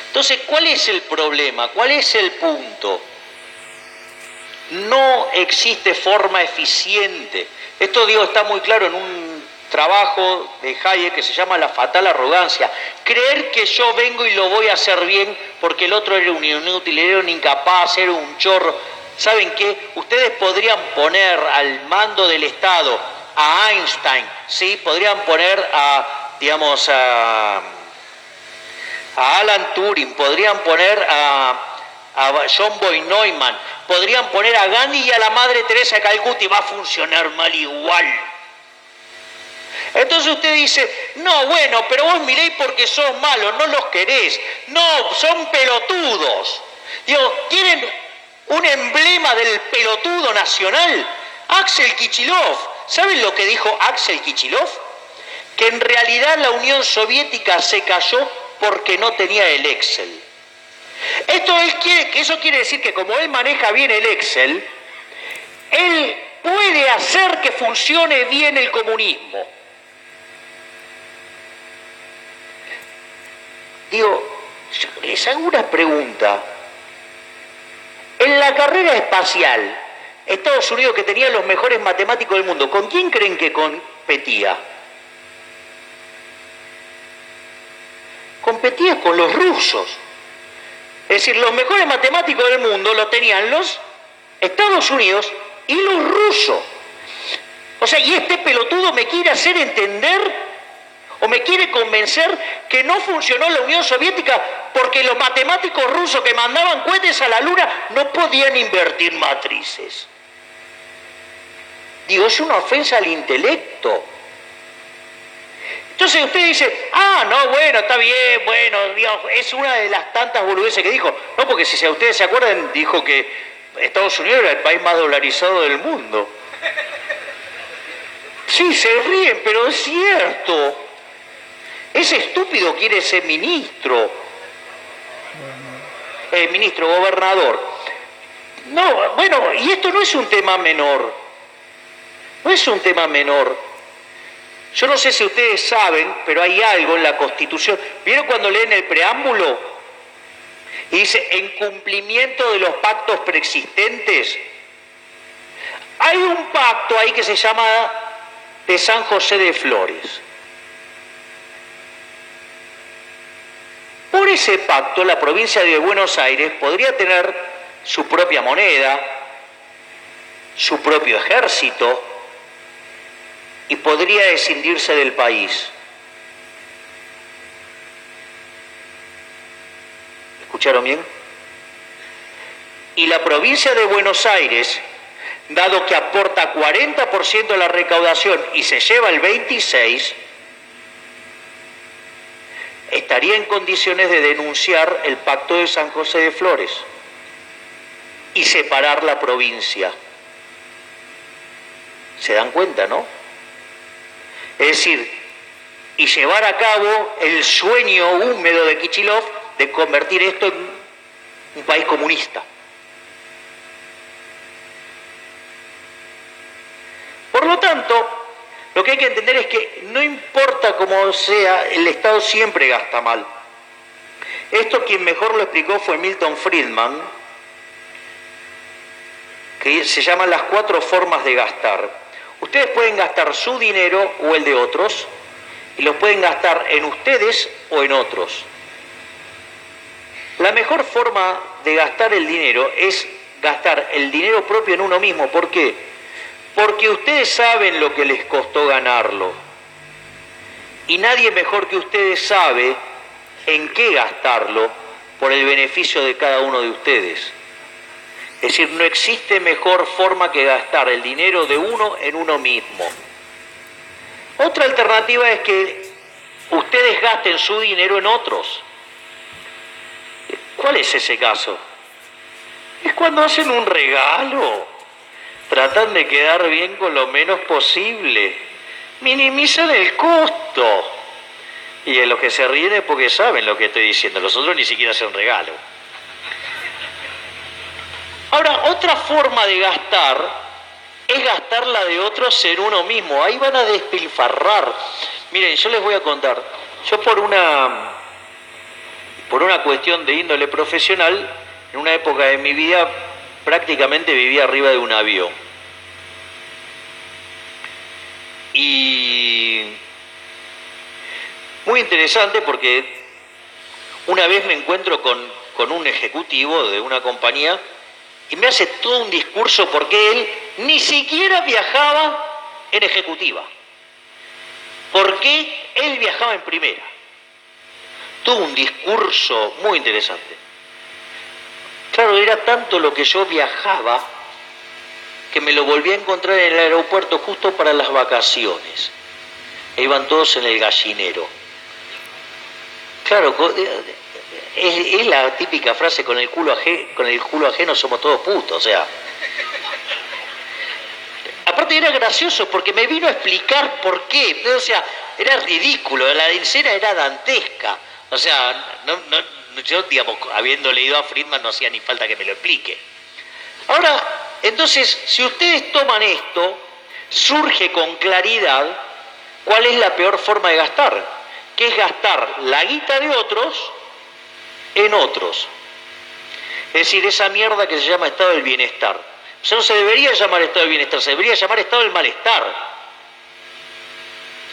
Entonces, ¿cuál es el problema? ¿Cuál es el punto? No existe forma eficiente. Esto, digo, está muy claro en un trabajo de Hayek que se llama La fatal arrogancia. Creer que yo vengo y lo voy a hacer bien porque el otro era un inútil, era un incapaz, era un chorro. ¿Saben qué? Ustedes podrían poner al mando del Estado a Einstein, ¿sí? Podrían poner digamos, a Alan Turing, podrían poner a John Boy Neumann, podrían poner a Gandhi y a la Madre Teresa de Calcuta y va a funcionar mal igual. Entonces usted dice, no, bueno, pero vos miréis porque sos malos, no los querés. No, son pelotudos. Digo, ¿tienen un emblema del pelotudo nacional? Axel Kichilov. ¿Saben lo que dijo Axel Kichilov? Que en realidad la Unión Soviética se cayó porque no tenía el Excel. Eso quiere decir que como él maneja bien el Excel, él puede hacer que funcione bien el comunismo. Digo, les hago una pregunta. En la carrera espacial, Estados Unidos, que tenía los mejores matemáticos del mundo, ¿con quién creen que competía? Competía con los rusos. Es decir, los mejores matemáticos del mundo lo tenían los Estados Unidos y los rusos. O sea, y este pelotudo me quiere hacer entender o me quiere convencer que no funcionó la Unión Soviética porque los matemáticos rusos que mandaban cohetes a la Luna no podían invertir matrices. Digo, es una ofensa al intelecto. Entonces usted dice, no, bueno, está bien, bueno, digamos, es una de las tantas boludeces que dijo. No, porque si ustedes se acuerdan, dijo que Estados Unidos era el país más dolarizado del mundo. Sí, se ríen, pero es cierto. Ese estúpido quiere ser ministro. Gobernador. No, bueno, y esto no es un tema menor. No es un tema menor. Yo no sé si ustedes saben, pero hay algo en la Constitución. ¿Vieron cuando leen el preámbulo? Y dice, en cumplimiento de los pactos preexistentes. Hay un pacto ahí que se llama de San José de Flores. Por ese pacto, la provincia de Buenos Aires podría tener su propia moneda, su propio ejército, y podría escindirse del país. ¿Escucharon bien? Y la provincia de Buenos Aires, dado que aporta 40% de la recaudación y se lleva el 26%, estaría en condiciones de denunciar el Pacto de San José de Flores y separar la provincia. ¿Se dan cuenta, no? Es decir, y llevar a cabo el sueño húmedo de Kichilov de convertir esto en un país comunista. Por lo tanto, lo que hay que entender es que no importa cómo sea, el Estado siempre gasta mal. Esto quien mejor lo explicó fue Milton Friedman, que se llaman las 4 formas de gastar. Ustedes pueden gastar su dinero o el de otros, y lo pueden gastar en ustedes o en otros. La mejor forma de gastar el dinero es gastar el dinero propio en uno mismo. ¿Por qué? Porque ustedes saben lo que les costó ganarlo. Y nadie mejor que ustedes sabe en qué gastarlo por el beneficio de cada uno de ustedes. Es decir, no existe mejor forma que gastar el dinero de uno en uno mismo. Otra alternativa es que ustedes gasten su dinero en otros. ¿Cuál es ese caso? Es cuando hacen un regalo. Tratan de quedar bien con lo menos posible. Minimizan el costo. Y en los que se ríen es porque saben lo que estoy diciendo. Los otros ni siquiera hacen regalo. Ahora, otra forma de gastar es gastar la de otros en uno mismo. Ahí van a despilfarrar. Miren, yo les voy a contar. Yo por una cuestión de índole profesional, en una época de mi vida prácticamente vivía arriba de un avión. Y muy interesante porque una vez me encuentro con un ejecutivo de una compañía y me hace todo un discurso porque él ni siquiera viajaba en ejecutiva. Porque él viajaba en primera. Todo un discurso muy interesante. Claro, era tanto lo que yo viajaba que me lo volví a encontrar en el aeropuerto justo para las vacaciones. E iban todos en el gallinero. Claro, es la típica frase, con el culo ajeno somos todos putos, o sea. Aparte era gracioso porque me vino a explicar por qué. O sea, era ridículo, la escena era dantesca. O sea, yo, digamos, habiendo leído a Friedman no hacía ni falta que me lo explique. Ahora, entonces, si ustedes toman esto, surge con claridad cuál es la peor forma de gastar, que es gastar la guita de otros en otros. Es decir, esa mierda que se llama estado del bienestar. O sea, no se debería llamar estado del bienestar, se debería llamar estado del malestar.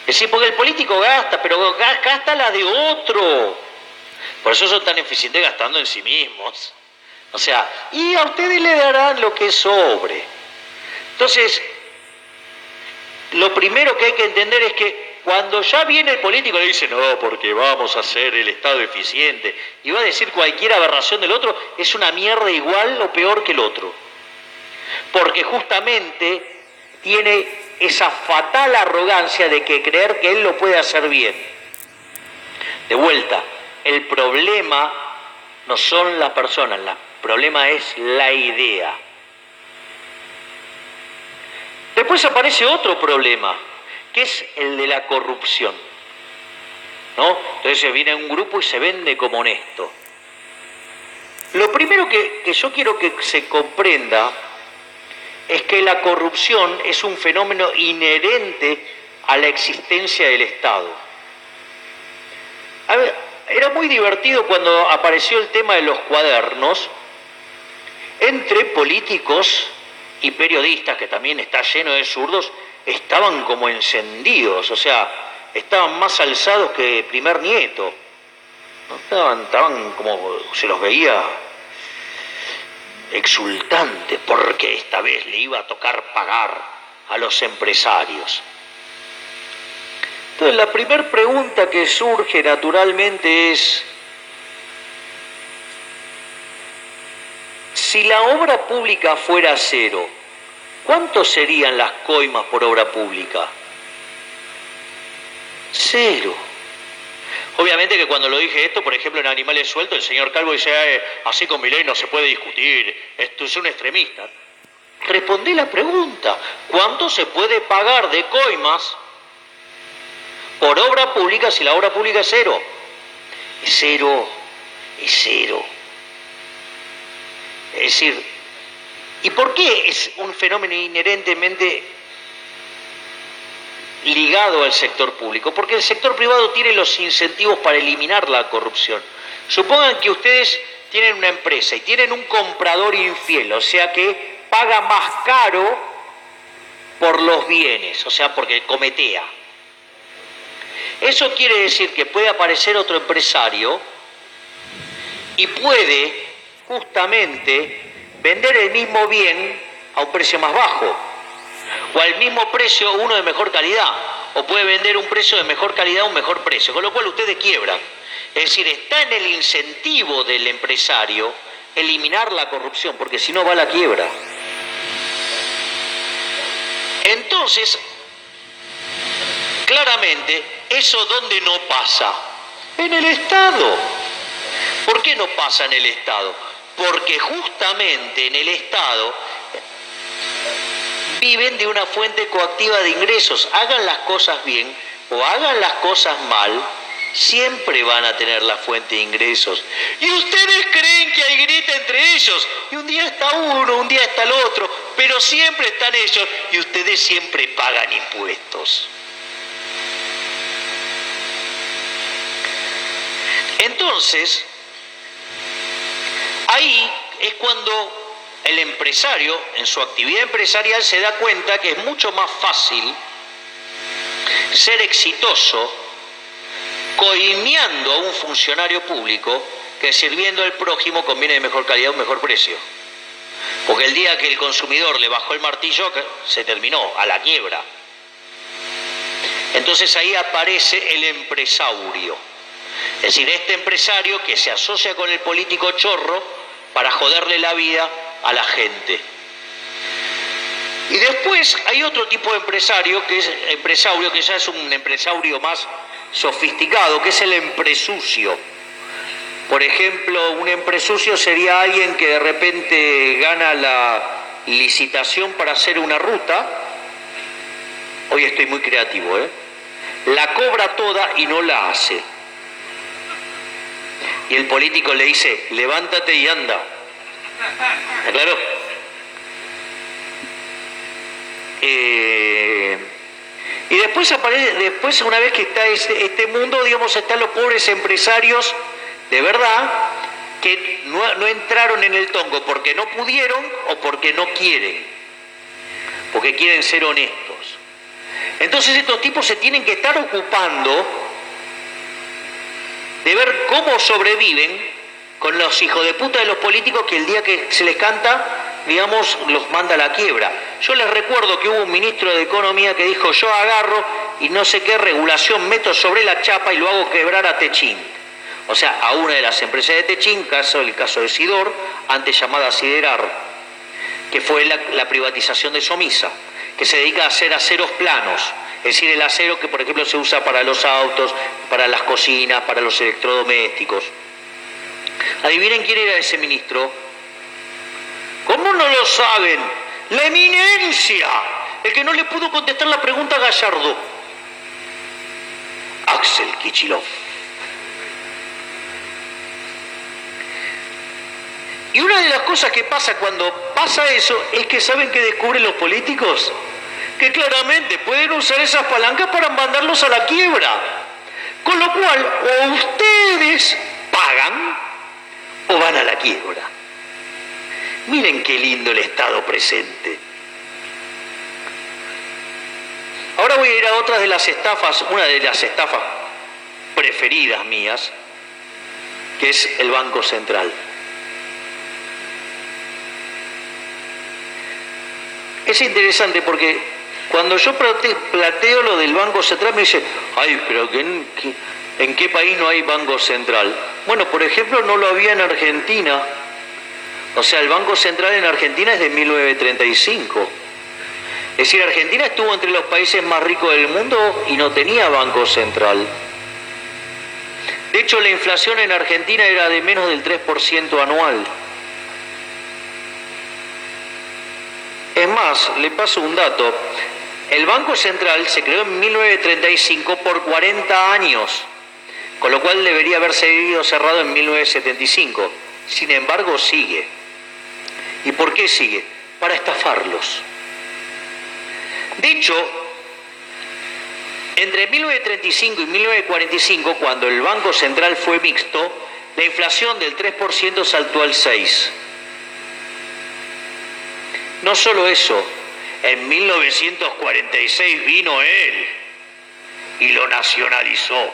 Es decir, porque el político gasta, pero gasta la de otro. Por eso son tan eficientes gastando en sí mismos. O sea, y a ustedes le darán lo que sobre. Entonces, lo primero que hay que entender es que cuando ya viene el político le dice, no, porque vamos a hacer el Estado eficiente, y va a decir cualquier aberración del otro, es una mierda igual o peor que el otro. Porque justamente tiene esa fatal arrogancia de que creer que él lo puede hacer bien. De vuelta, el problema no son las personas, el problema es la idea. Después aparece otro problema, que es el de la corrupción, ¿no? Entonces viene un grupo y se vende como honesto. Lo primero que yo quiero que se comprenda es que la corrupción es un fenómeno inherente a la existencia del Estado. A ver, era muy divertido cuando apareció el tema de los cuadernos entre políticos y periodistas, que también está lleno de zurdos, estaban como encendidos, o sea, estaban más alzados que primer nieto. ¿No? Estaban como, se los veía exultantes, porque esta vez le iba a tocar pagar a los empresarios. Entonces, la primera pregunta que surge naturalmente es: si la obra pública fuera cero, ¿cuánto serían las coimas por obra pública? Cero. Obviamente que cuando lo dije esto, por ejemplo, en Animales Sueltos, el señor Calvo dice, así con Milei no se puede discutir, esto es un extremista. Respondí la pregunta, ¿cuánto se puede pagar de coimas por obra pública si la obra pública es cero? Es cero, es cero. Es decir, ¿y por qué es un fenómeno inherentemente ligado al sector público? Porque el sector privado tiene los incentivos para eliminar la corrupción. Supongan que ustedes tienen una empresa y tienen un comprador infiel, o sea que paga más caro por los bienes, o sea, porque cometea. Eso quiere decir que puede aparecer otro empresario y puede justamente vender el mismo bien a un precio más bajo, o al mismo precio uno de mejor calidad, o puede vender un precio de mejor calidad a un mejor precio, con lo cual ustedes quiebran. Es decir, está en el incentivo del empresario eliminar la corrupción, porque si no va a la quiebra. Entonces, claramente, ¿eso dónde no pasa? En el Estado. ¿Por qué no pasa en el Estado? Porque justamente en el Estado viven de una fuente coactiva de ingresos. Hagan las cosas bien o hagan las cosas mal, siempre van a tener la fuente de ingresos. Y ustedes creen que hay grieta entre ellos. Y un día está uno, un día está el otro, pero siempre están ellos y ustedes siempre pagan impuestos. Entonces, ahí es cuando el empresario, en su actividad empresarial, se da cuenta que es mucho más fácil ser exitoso coimeando a un funcionario público que sirviendo al prójimo con bienes de mejor calidad a un mejor precio. Porque el día que el consumidor le bajó el martillo, se terminó, a la quiebra. Entonces ahí aparece el empresaurio. Es decir, este empresario que se asocia con el político chorro para joderle la vida a la gente. Y después hay otro tipo de empresario que ya es un empresario más sofisticado, que es el empresucio. Por ejemplo, un empresucio sería alguien que de repente gana la licitación para hacer una ruta. Hoy estoy muy creativo, la cobra toda y no la hace. Y el político le dice, levántate y anda. ¿Está claro? Y después una vez que está este mundo, digamos, están los pobres empresarios de verdad que no entraron en el tongo porque no pudieron o porque no quieren, porque quieren ser honestos. Entonces estos tipos se tienen que estar ocupando de ver cómo sobreviven con los hijos de puta de los políticos que el día que se les canta, digamos, los manda a la quiebra. Yo les recuerdo que hubo un ministro de Economía que dijo, yo agarro y no sé qué regulación meto sobre la chapa y lo hago quebrar a Techint. O sea, a una de las empresas de Techint, el caso de Sidor, antes llamada Siderar, que fue la privatización de Somisa, que se dedica a hacer aceros planos. Es decir, el acero que, por ejemplo, se usa para los autos, para las cocinas, para los electrodomésticos. Adivinen quién era ese ministro. ¿Cómo no lo saben? ¡La eminencia! El que no le pudo contestar la pregunta a Gallardo. Axel Kicillof. Y una de las cosas que pasa cuando pasa eso es que ¿saben qué descubren los políticos? Que claramente pueden usar esas palancas para mandarlos a la quiebra. Con lo cual, o ustedes pagan o van a la quiebra. Miren qué lindo el Estado presente. Ahora voy a ir a otras de las estafas, una de las estafas preferidas mías, que es el Banco Central. Es interesante porque cuando yo planteo lo del Banco Central me dicen, ay, pero ¿en qué país no hay Banco Central? Bueno, por ejemplo, no lo había en Argentina. O sea, el Banco Central en Argentina es de 1935. Es decir, Argentina estuvo entre los países más ricos del mundo y no tenía Banco Central. De hecho, la inflación en Argentina era de menos del 3% anual. Es más, le paso un dato. El Banco Central se creó en 1935 por 40 años, con lo cual debería haber seguido cerrado en 1975. Sin embargo, sigue. ¿Y por qué sigue? Para estafarlos. De hecho, entre 1935 y 1945, cuando el Banco Central fue mixto, la inflación del 3% saltó al 6%. No solo eso, en 1946 vino él y lo nacionalizó.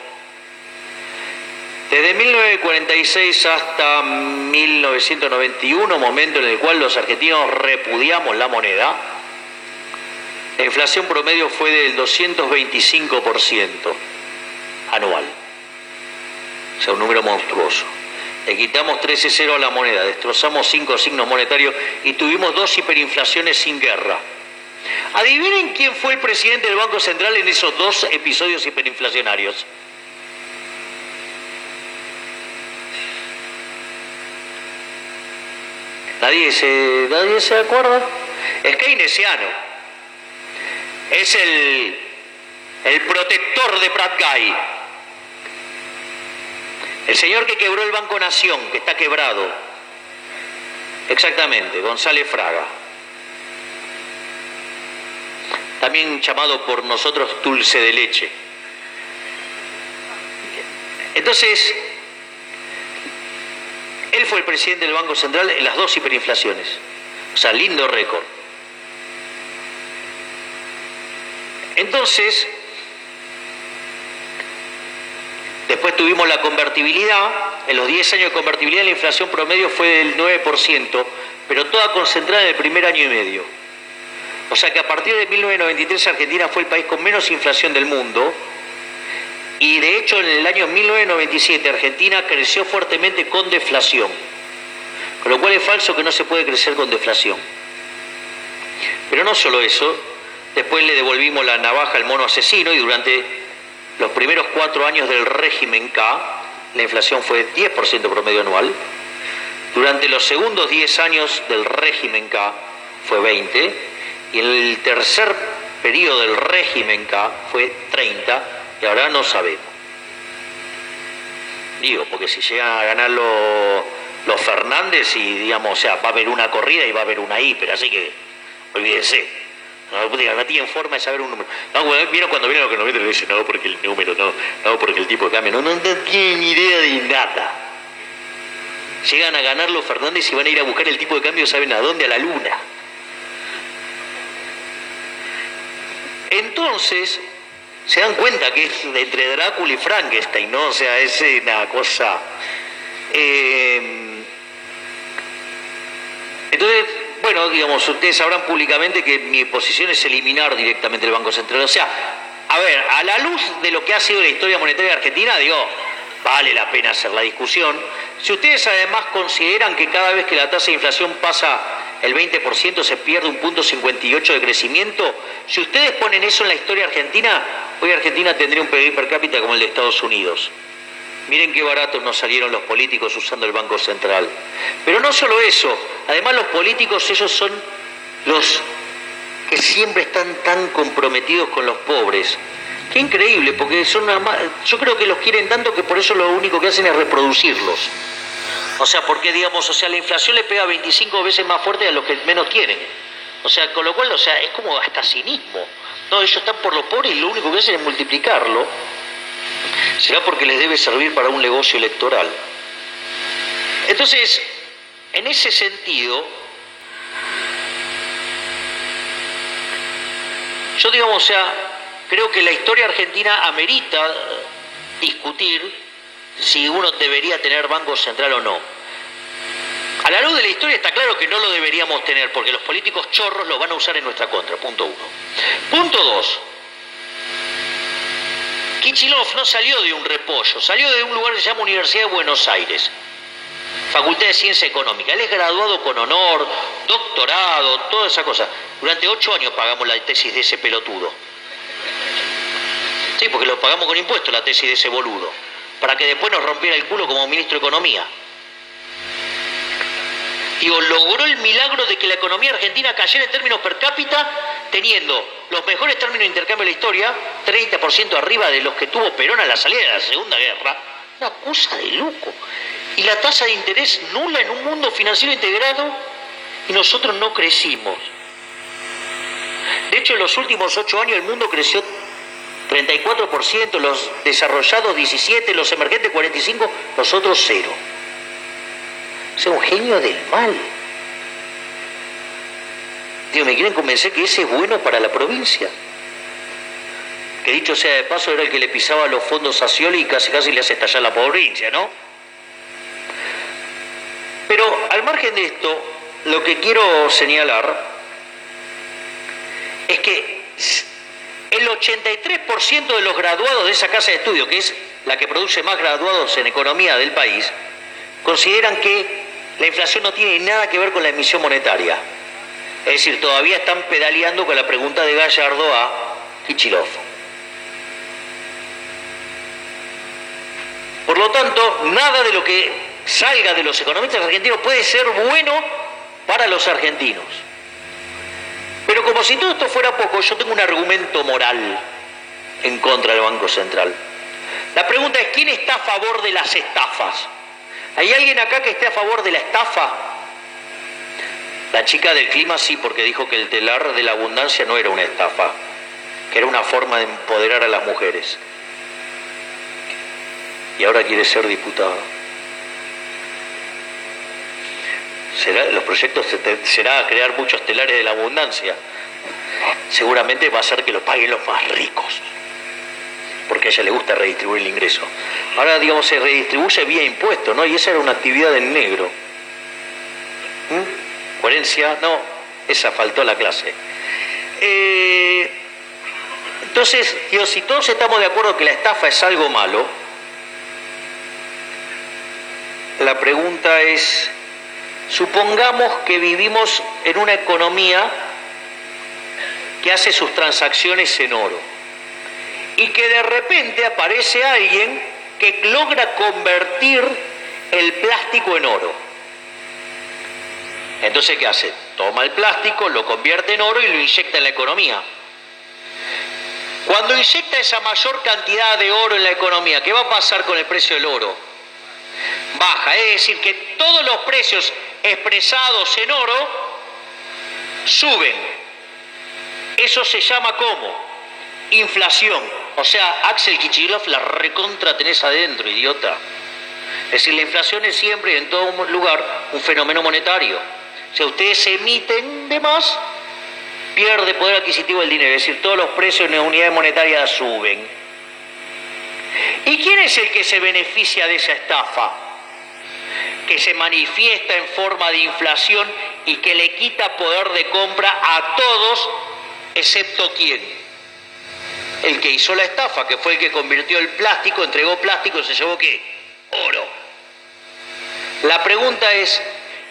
Desde 1946 hasta 1991, momento en el cual los argentinos repudiamos la moneda, la inflación promedio fue del 225% anual. O sea, un número monstruoso. Le quitamos 13 ceros a la moneda, destrozamos 5 signos monetarios y tuvimos 2 hiperinflaciones sin guerra. Adivinen quién fue el presidente del Banco Central en esos 2 episodios hiperinflacionarios. ¿Nadie se acuerda? Es keynesiano. Es el protector de Prat Guy. El señor que quebró el Banco Nación, que está quebrado. Exactamente, González Fraga. También llamado por nosotros dulce de leche. Entonces, él fue el presidente del Banco Central en las 2 hiperinflaciones. O sea, lindo récord. Entonces, después tuvimos la convertibilidad. En los 10 años de convertibilidad la inflación promedio fue del 9%, pero toda concentrada en el primer año y medio. O sea que a partir de 1993 Argentina fue el país con menos inflación del mundo. Y de hecho en el año 1997 Argentina creció fuertemente con deflación. Con lo cual es falso que no se puede crecer con deflación. Pero no solo eso, después le devolvimos la navaja al mono asesino y durante los primeros 4 años del régimen K, la inflación fue 10% promedio anual. Durante los segundos 10 años del régimen K fue 20%. Y en el tercer periodo del régimen K fue 30%. Y ahora no sabemos. Digo, porque si llegan a ganar los Fernández y digamos, o sea, va a haber una corrida y va a haber una hiper, así que olvídense. No tienen forma de saber un número. No, ¿vieron cuando vienen los cronometros y dicen, no, porque el número, no, porque el tipo de cambio? No tienen ni idea de nada. Llegan a ganar los Fernández y van a ir a buscar el tipo de cambio, ¿saben a dónde? A la luna. Entonces, se dan cuenta que es entre Drácula y Frankenstein, ¿no? O sea, es una cosa... Entonces, bueno, digamos, ustedes sabrán públicamente que mi posición es eliminar directamente el Banco Central. O sea, a ver, a la luz de lo que ha sido la historia monetaria de Argentina, digo, vale la pena hacer la discusión. Si ustedes además consideran que cada vez que la tasa de inflación pasa el 20% se pierde un punto 58 de crecimiento, si ustedes ponen eso en la historia argentina, hoy Argentina tendría un PBI per cápita como el de Estados Unidos. Miren qué baratos nos salieron los políticos usando el Banco Central. Pero no solo eso, además los políticos, ellos son los que siempre están tan comprometidos con los pobres. Qué increíble, porque son yo creo que los quieren tanto que por eso lo único que hacen es reproducirlos. O sea, porque digamos, o sea, la inflación le pega 25 veces más fuerte a los que menos tienen. O sea, con lo cual, o sea, es como hasta cinismo. No, ellos están por los pobres y lo único que hacen es multiplicarlo. Será porque les debe servir para un negocio electoral. Entonces, en ese sentido, yo digamos, o sea, creo que la historia argentina amerita discutir si uno debería tener Banco Central o no. A la luz de la historia está claro que no lo deberíamos tener, porque los políticos chorros lo van a usar en nuestra contra, punto 1. Punto 2. Kicillof no salió de un repollo, salió de un lugar que se llama Universidad de Buenos Aires, Facultad de Ciencia Económica. Él es graduado con honor, doctorado, toda esa cosa. Durante 8 años pagamos la tesis de ese pelotudo. Sí, porque lo pagamos con impuestos, la tesis de ese boludo. para que después nos rompiera el culo como ministro de Economía. Digo, logró el milagro de que la economía argentina cayera en términos per cápita, teniendo los mejores términos de intercambio de la historia, 30% arriba de los que tuvo Perón a la salida de la Segunda Guerra. Una cosa de loco. Y la tasa de interés nula en un mundo financiero integrado, y nosotros no crecimos. De hecho, en los últimos 8 años el mundo creció 34%, los desarrollados 17%, los emergentes 45%, nosotros 0%. O sea, un genio del mal. Digo, me quieren convencer que ese es bueno para la provincia. Que dicho sea de paso, era el que le pisaba los fondos a Scioli y casi le hace estallar la provincia, ¿no? Pero al margen de esto, lo que quiero señalar es que el 83% de los graduados de esa casa de estudio, que es la que produce más graduados en economía del país, consideran que la inflación no tiene nada que ver con la emisión monetaria. Es decir, todavía están pedaleando con la pregunta de Gallardo a Kicillof. Por lo tanto, nada de lo que salga de los economistas argentinos puede ser bueno para los argentinos. Pero como si todo esto fuera poco, yo tengo un argumento moral en contra del Banco Central. La pregunta es, ¿quién está a favor de las estafas? ¿Hay alguien acá que esté a favor de la estafa? La chica del clima sí, porque dijo que el telar de la abundancia no era una estafa, que era una forma de empoderar a las mujeres. Y ahora quiere ser diputada. Los proyectos será crear muchos telares de la abundancia. Seguramente va a ser que lo paguen los más ricos, porque a ella le gusta redistribuir el ingreso. Ahora, digamos, se redistribuye vía impuestos, ¿no? Y esa era una actividad en negro. ¿Coherencia? No, esa faltó a la clase. Entonces, digo, si todos estamos de acuerdo que la estafa es algo malo, la pregunta es, supongamos que vivimos en una economía que hace sus transacciones en oro y que de repente aparece alguien que logra convertir el plástico en oro. Entonces, ¿qué hace? Toma el plástico, lo convierte en oro y lo inyecta en la economía. Cuando inyecta esa mayor cantidad de oro en la economía, ¿qué va a pasar con el precio del oro? Baja, es decir, que todos los precios expresados en oro suben. Eso se llama ¿cómo? Inflación. O sea, Axel Kicillof, la recontra tenés adentro, idiota. Es decir, la inflación es siempre y en todo lugar un fenómeno monetario. O sea, ustedes emiten de más, pierde poder adquisitivo el dinero. Es decir, todos los precios en unidades monetarias suben. ¿Y quién es el que se beneficia de esa estafa? Que se manifiesta en forma de inflación y que le quita poder de compra a todos, excepto ¿quién? El que hizo la estafa, que fue el que convirtió el plástico, entregó plástico y se llevó ¿qué? Oro. La pregunta es,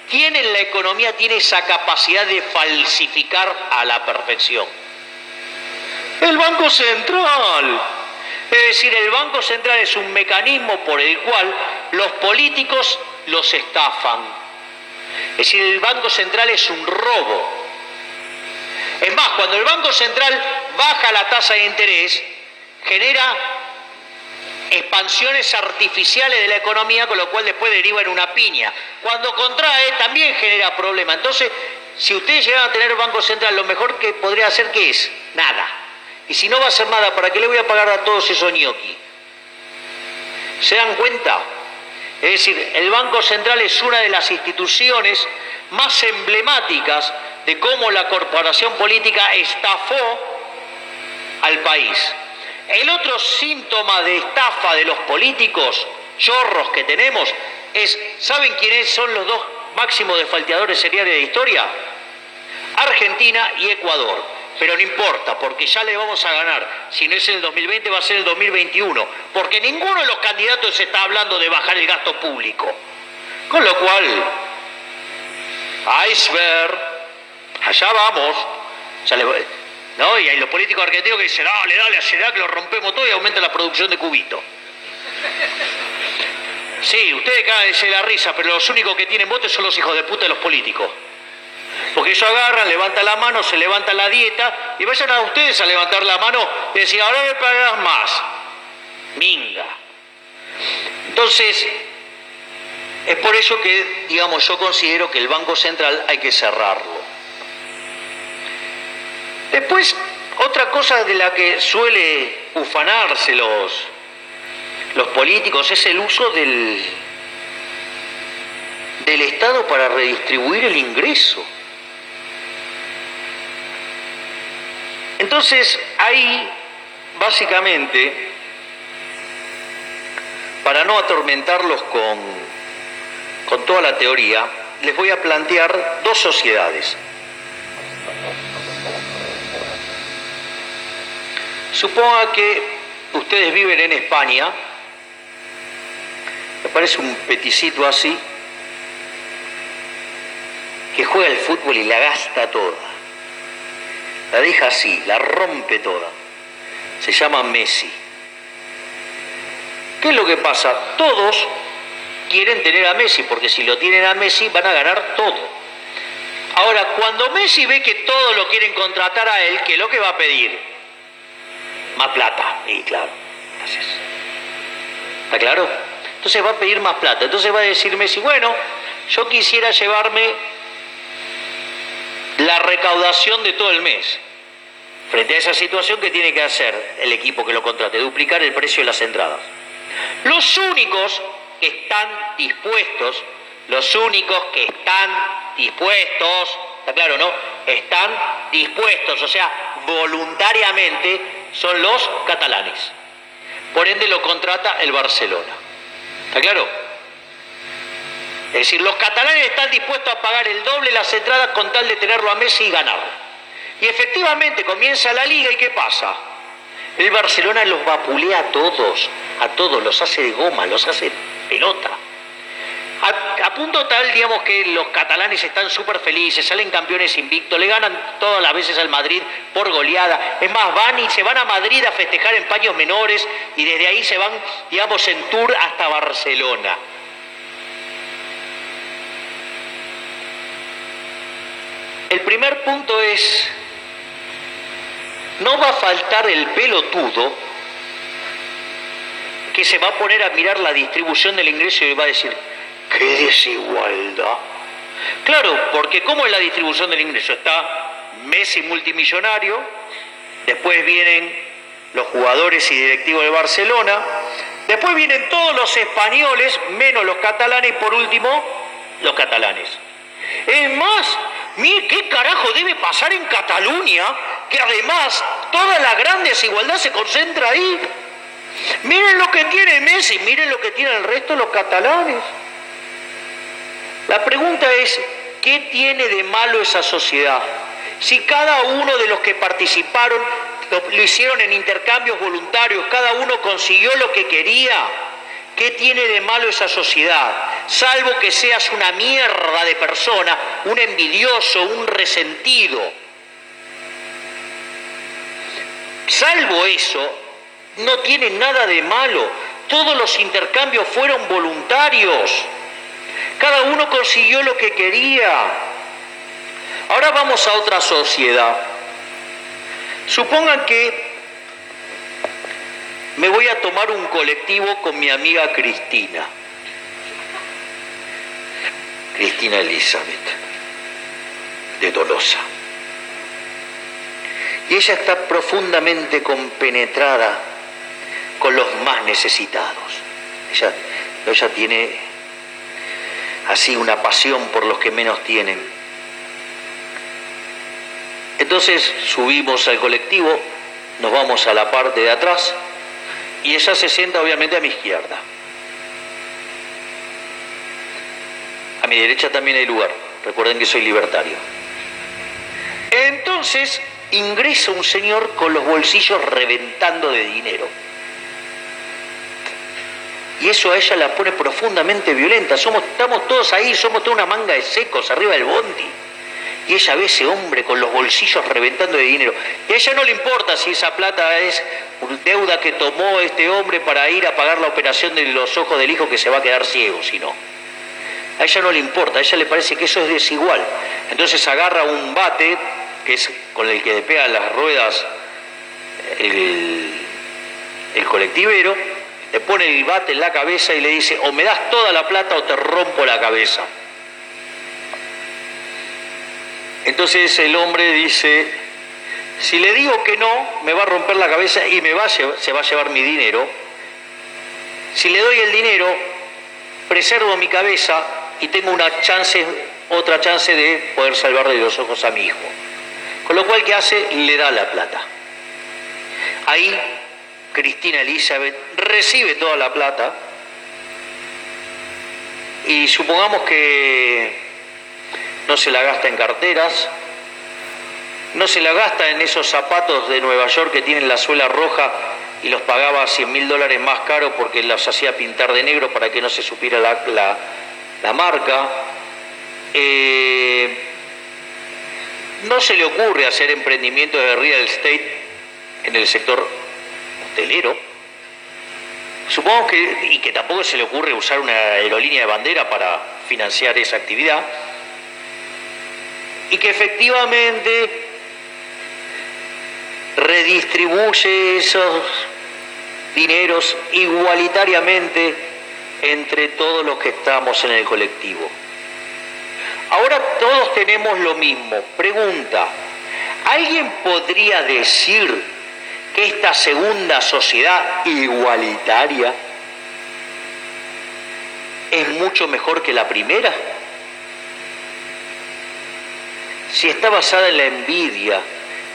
¿quién en la economía tiene esa capacidad de falsificar a la perfección? El Banco Central. Es decir, el Banco Central es un mecanismo por el cual los políticos los estafan. Es decir, el Banco Central es un robo. Es más, cuando el Banco Central baja la tasa de interés, genera expansiones artificiales de la economía, con lo cual después deriva en una piña. Cuando contrae, también genera problemas. Entonces, si ustedes llegan a tener Banco Central, lo mejor que podría hacer, ¿qué es? Nada. Y si no va a hacer nada, ¿para qué le voy a pagar a todos esos ñoquis? ¿Se dan cuenta? Es decir, el Banco Central es una de las instituciones más emblemáticas de cómo la corporación política estafó al país. El otro síntoma de estafa de los políticos chorros que tenemos es, ¿saben quiénes son los dos máximos desfalteadores seriales de la historia? Argentina y Ecuador. Pero no importa, porque ya le vamos a ganar. Si no es en el 2020, va a ser el 2021. Porque ninguno de los candidatos está hablando de bajar el gasto público. Con lo cual, iceberg, allá vamos. ¿No? Y hay los políticos argentinos que dicen, dale, acelera que lo rompemos todo y aumenta la producción de cubito. Sí, ustedes cáense la risa, pero los únicos que tienen votos son los hijos de puta de los políticos. Porque ellos agarran, levantan la mano, se levantan la dieta y vayan a ustedes a levantar la mano y decir, ahora me pagas más. Minga. Entonces, es por eso que, digamos, yo considero que el Banco Central hay que cerrarlo. Después, otra cosa de la que suele ufanarse los políticos es el uso del Estado para redistribuir el ingreso. Entonces, ahí, básicamente, para no atormentarlos con toda la teoría, les voy a plantear dos sociedades. Suponga que ustedes viven en España, me parece un peticito así, que juega el fútbol y la gasta toda. La deja así, la rompe toda. Se llama Messi. ¿Qué es lo que pasa? Todos quieren tener a Messi, porque si lo tienen a Messi van a ganar todo. Ahora, cuando Messi ve que todos lo quieren contratar a él, ¿qué es lo que va a pedir? Más plata. Y claro, gracias. ¿Está claro? Entonces va a pedir más plata. Entonces va a decir Messi, bueno, yo quisiera llevarme la recaudación de todo el mes. Frente a esa situación, ¿qué tiene que hacer el equipo que lo contrate? Duplicar el precio de las entradas. Los únicos que están dispuestos, ¿está claro, no? Están dispuestos, o sea, voluntariamente, son los catalanes. Por ende lo contrata el Barcelona. ¿Está claro? Es decir, los catalanes están dispuestos a pagar el doble las entradas con tal de tenerlo a Messi y ganarlo. Y efectivamente comienza la liga y ¿qué pasa? El Barcelona los vapulea a todos, los hace de goma, los hace pelota. A punto tal, digamos, que los catalanes están súper felices, salen campeones invictos, le ganan todas las veces al Madrid por goleada. Es más, van y se van a Madrid a festejar en paños menores y desde ahí se van, digamos, en tour hasta Barcelona. El primer punto es, no va a faltar el pelotudo que se va a poner a mirar la distribución del ingreso y va a decir, ¡qué desigualdad! Claro, porque ¿cómo es la distribución del ingreso? Está Messi multimillonario, después vienen los jugadores y directivos de Barcelona, después vienen todos los españoles, menos los catalanes, y por último, los catalanes. Es más, mire qué carajo debe pasar en Cataluña, que además toda la gran desigualdad se concentra ahí. Miren lo que tiene Messi, miren lo que tiene el resto de los catalanes. La pregunta es, ¿qué tiene de malo esa sociedad? Si cada uno de los que participaron lo hicieron en intercambios voluntarios, cada uno consiguió lo que quería, ¿qué tiene de malo esa sociedad? Salvo que seas una mierda de persona, un envidioso, un resentido. Salvo eso, no tiene nada de malo. Todos los intercambios fueron voluntarios. Cada uno consiguió lo que quería. Ahora vamos a otra sociedad. Supongan que me voy a tomar un colectivo con mi amiga Cristina. Cristina Elizabeth, de Tolosa. Y ella está profundamente compenetrada con los más necesitados. Ella tiene así una pasión por los que menos tienen. Entonces subimos al colectivo, nos vamos a la parte de atrás y ella se sienta obviamente a mi izquierda. A mi derecha también hay lugar, recuerden que soy libertario. Entonces ingresa un señor con los bolsillos reventando de dinero. Y eso a ella la pone profundamente violenta. Estamos todos ahí, somos toda una manga de secos arriba del bondi. Y ella ve a ese hombre con los bolsillos reventando de dinero. Y a ella no le importa si esa plata es deuda que tomó este hombre para ir a pagar la operación de los ojos del hijo que se va a quedar ciego, si no. A ella no le importa, a ella le parece que eso es desigual. Entonces agarra un bate, que es con el que le pega las ruedas el colectivero, le pone el bate en la cabeza y le dice: o me das toda la plata o te rompo la cabeza. Entonces el hombre dice: si le digo que no, me va a romper la cabeza y se va a llevar mi dinero. Si le doy el dinero, preservo mi cabeza y tengo otra chance de poder salvar de los ojos a mi hijo. Con lo cual, ¿qué hace? Le da la plata. Ahí Cristina Elizabeth recibe toda la plata y supongamos que no se la gasta en carteras, no se la gasta en esos zapatos de Nueva York que tienen la suela roja y los pagaba $100.000 más caros porque los hacía pintar de negro para que no se supiera la marca. No se le ocurre hacer emprendimientos de real estate en el sector hotelero. Supongo que tampoco se le ocurre usar una aerolínea de bandera para financiar esa actividad. Y que efectivamente redistribuye esos dineros igualitariamente entre todos los que estamos en el colectivo. Ahora todos tenemos lo mismo. Pregunta: ¿alguien podría decir que esta segunda sociedad igualitaria es mucho mejor que la primera? Si está basada en la envidia,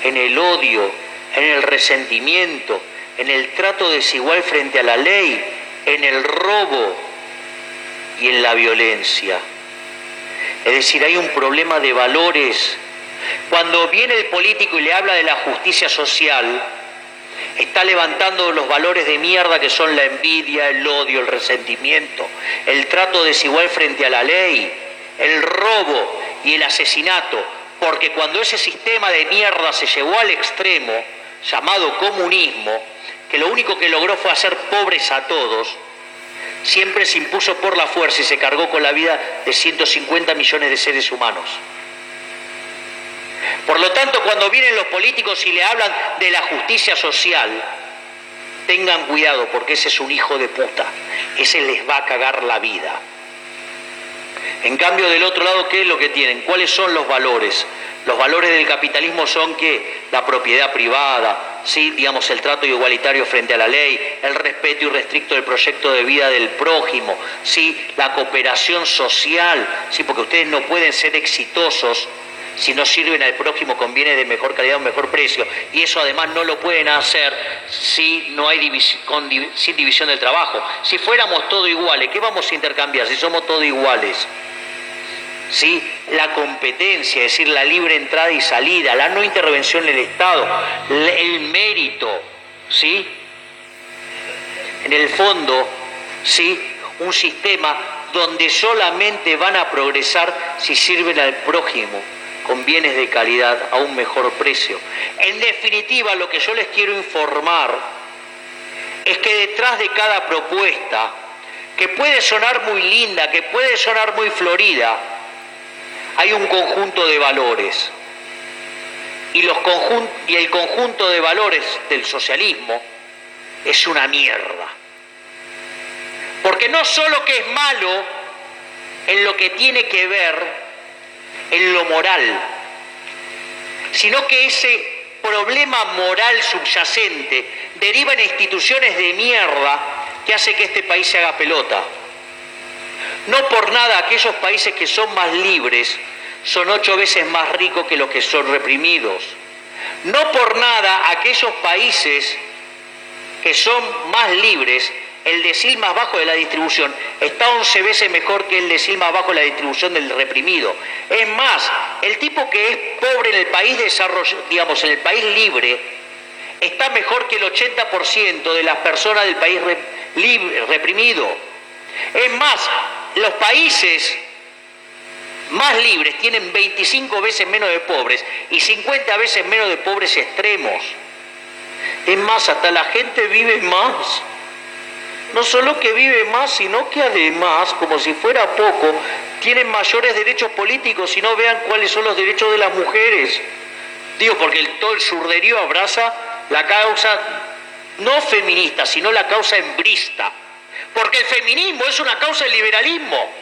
en el odio, en el resentimiento, en el trato desigual frente a la ley, en el robo y en la violencia. Es decir, hay un problema de valores. Cuando viene el político y le habla de la justicia social, está levantando los valores de mierda que son la envidia, el odio, el resentimiento, el trato desigual frente a la ley, el robo y el asesinato. Porque cuando ese sistema de mierda se llevó al extremo, llamado comunismo, que lo único que logró fue hacer pobres a todos, siempre se impuso por la fuerza y se cargó con la vida de 150 millones de seres humanos. Por lo tanto, cuando vienen los políticos y le hablan de la justicia social, tengan cuidado, porque ese es un hijo de puta. Ese les va a cagar la vida. En cambio, del otro lado, ¿qué es lo que tienen? ¿Cuáles son los valores? Los valores del capitalismo son que la propiedad privada, ¿sí? Digamos, el trato igualitario frente a la ley, el respeto irrestricto del proyecto de vida del prójimo, ¿sí? La cooperación social, ¿sí? Porque ustedes no pueden ser exitosos si no sirven al prójimo con bienes de mejor calidad o mejor precio. Y eso además no lo pueden hacer si no hay sin división del trabajo. Si fuéramos todos iguales, ¿qué vamos a intercambiar si somos todos iguales? ¿Sí? La competencia, es decir, la libre entrada y salida, la no intervención del Estado, el mérito, ¿sí? En el fondo, ¿sí? Un sistema donde solamente van a progresar si sirven al prójimo con bienes de calidad a un mejor precio. En definitiva, lo que yo les quiero informar es que detrás de cada propuesta, que puede sonar muy linda, que puede sonar muy florida, hay un conjunto de valores. Y el conjunto de valores del socialismo es una mierda. Porque no solo que es malo en lo que tiene que ver en lo moral, sino que ese problema moral subyacente deriva en instituciones de mierda que hace que este país se haga pelota. No por nada aquellos países que son más libres son 8 veces más ricos que los que son reprimidos. No por nada aquellos países que son más libres, el decil más bajo de la distribución está 11 veces mejor que el decil más bajo de la distribución del reprimido. Es más, el tipo que es pobre en el país en el país libre, está mejor que el 80% de las personas del país reprimido. Es más, los países más libres tienen 25 veces menos de pobres y 50 veces menos de pobres extremos. Es más, hasta la gente vive más. No solo que vive más, sino que además, como si fuera poco, tienen mayores derechos políticos y no vean cuáles son los derechos de las mujeres. Digo, porque todo el surderío abraza la causa no feminista, sino la causa hembrista. Porque el feminismo es una causa del liberalismo.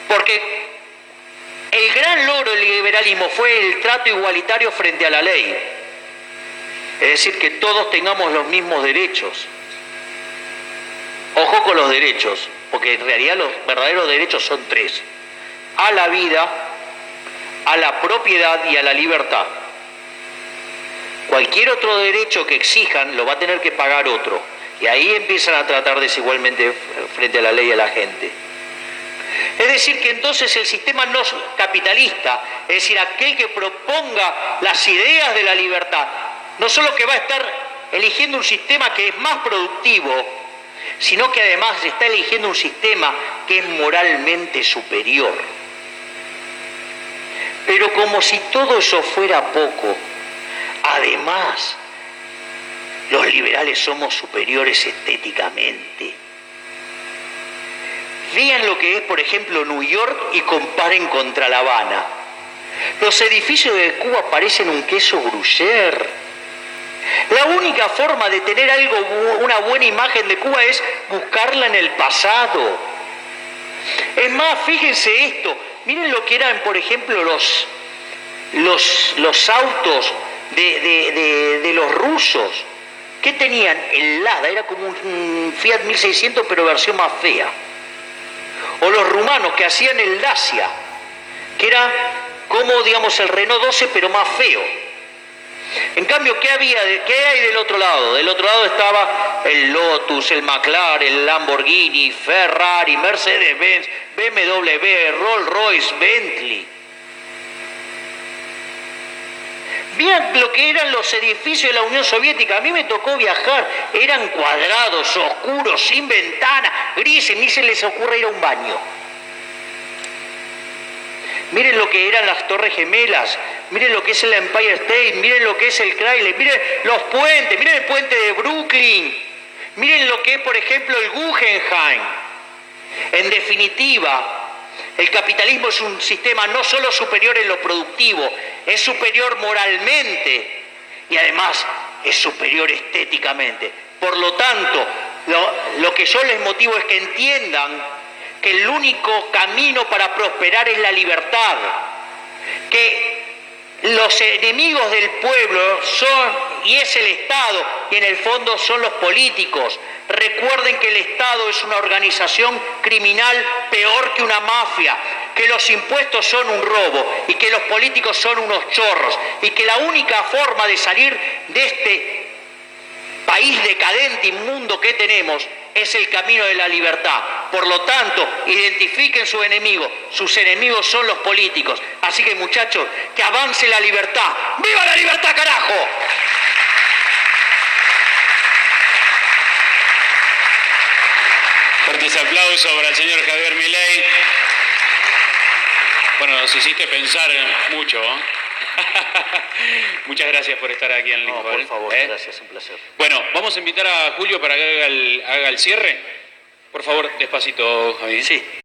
Porque el gran logro del liberalismo fue el trato igualitario frente a la ley. Es decir, que todos tengamos los mismos derechos. Ojo con los derechos, porque en realidad los verdaderos derechos son tres: a la vida, a la propiedad y a la libertad. Cualquier otro derecho que exijan lo va a tener que pagar otro, y ahí empiezan a tratar desigualmente frente a la ley a la gente. Es decir, que entonces el sistema no capitalista, es decir, aquel que proponga las ideas de la libertad, no solo que va a estar eligiendo un sistema que es más productivo, sino que además está eligiendo un sistema que es moralmente superior. Pero como si todo eso fuera poco, además, los liberales somos superiores estéticamente. Vean lo que es, por ejemplo, New York y comparen contra La Habana. Los edificios de Cuba parecen un queso gruyère. La única forma de tener una buena imagen de Cuba es buscarla en el pasado. Es más, fíjense esto, miren lo que eran, por ejemplo, los autos de los rusos. ¿Qué tenían? El Lada, era como un Fiat 1600 pero versión más fea. O los rumanos que hacían el Dacia, que era como, digamos, el Renault 12 pero más feo. En cambio, ¿qué hay del otro lado? Del otro lado estaba el Lotus, el McLaren, el Lamborghini, Ferrari, Mercedes-Benz, BMW, Rolls-Royce, Bentley. Vean lo que eran los edificios de la Unión Soviética. A mí me tocó viajar. Eran cuadrados, oscuros, sin ventana, grises. Ni se les ocurre ir a un baño. Miren lo que eran las Torres Gemelas. Miren lo que es el Empire State. Miren lo que es el Chrysler. Miren los puentes. Miren el puente de Brooklyn. Miren lo que es, por ejemplo, el Guggenheim. En definitiva, el capitalismo es un sistema no solo superior en lo productivo, es superior moralmente y además es superior estéticamente. Por lo tanto, lo que yo les motivo es que entiendan que el único camino para prosperar es la libertad, que los enemigos del pueblo son y es el Estado y en el fondo son los políticos. Recuerden que el Estado es una organización criminal peor que una mafia, que los impuestos son un robo y que los políticos son unos chorros y que la única forma de salir de este país decadente, inmundo que tenemos es el camino de la libertad. Por lo tanto, identifiquen sus enemigos son los políticos. Así que, muchachos, que avance la libertad. ¡Viva la libertad, carajo! Fuertes aplausos para el señor Javier Milei. Bueno, nos hiciste pensar mucho, ¿eh? Muchas gracias por estar aquí en Lincoln. No, por favor, gracias, un placer. Bueno, vamos a invitar a Julio para que haga el cierre. Por favor, despacito, Javier. Sí.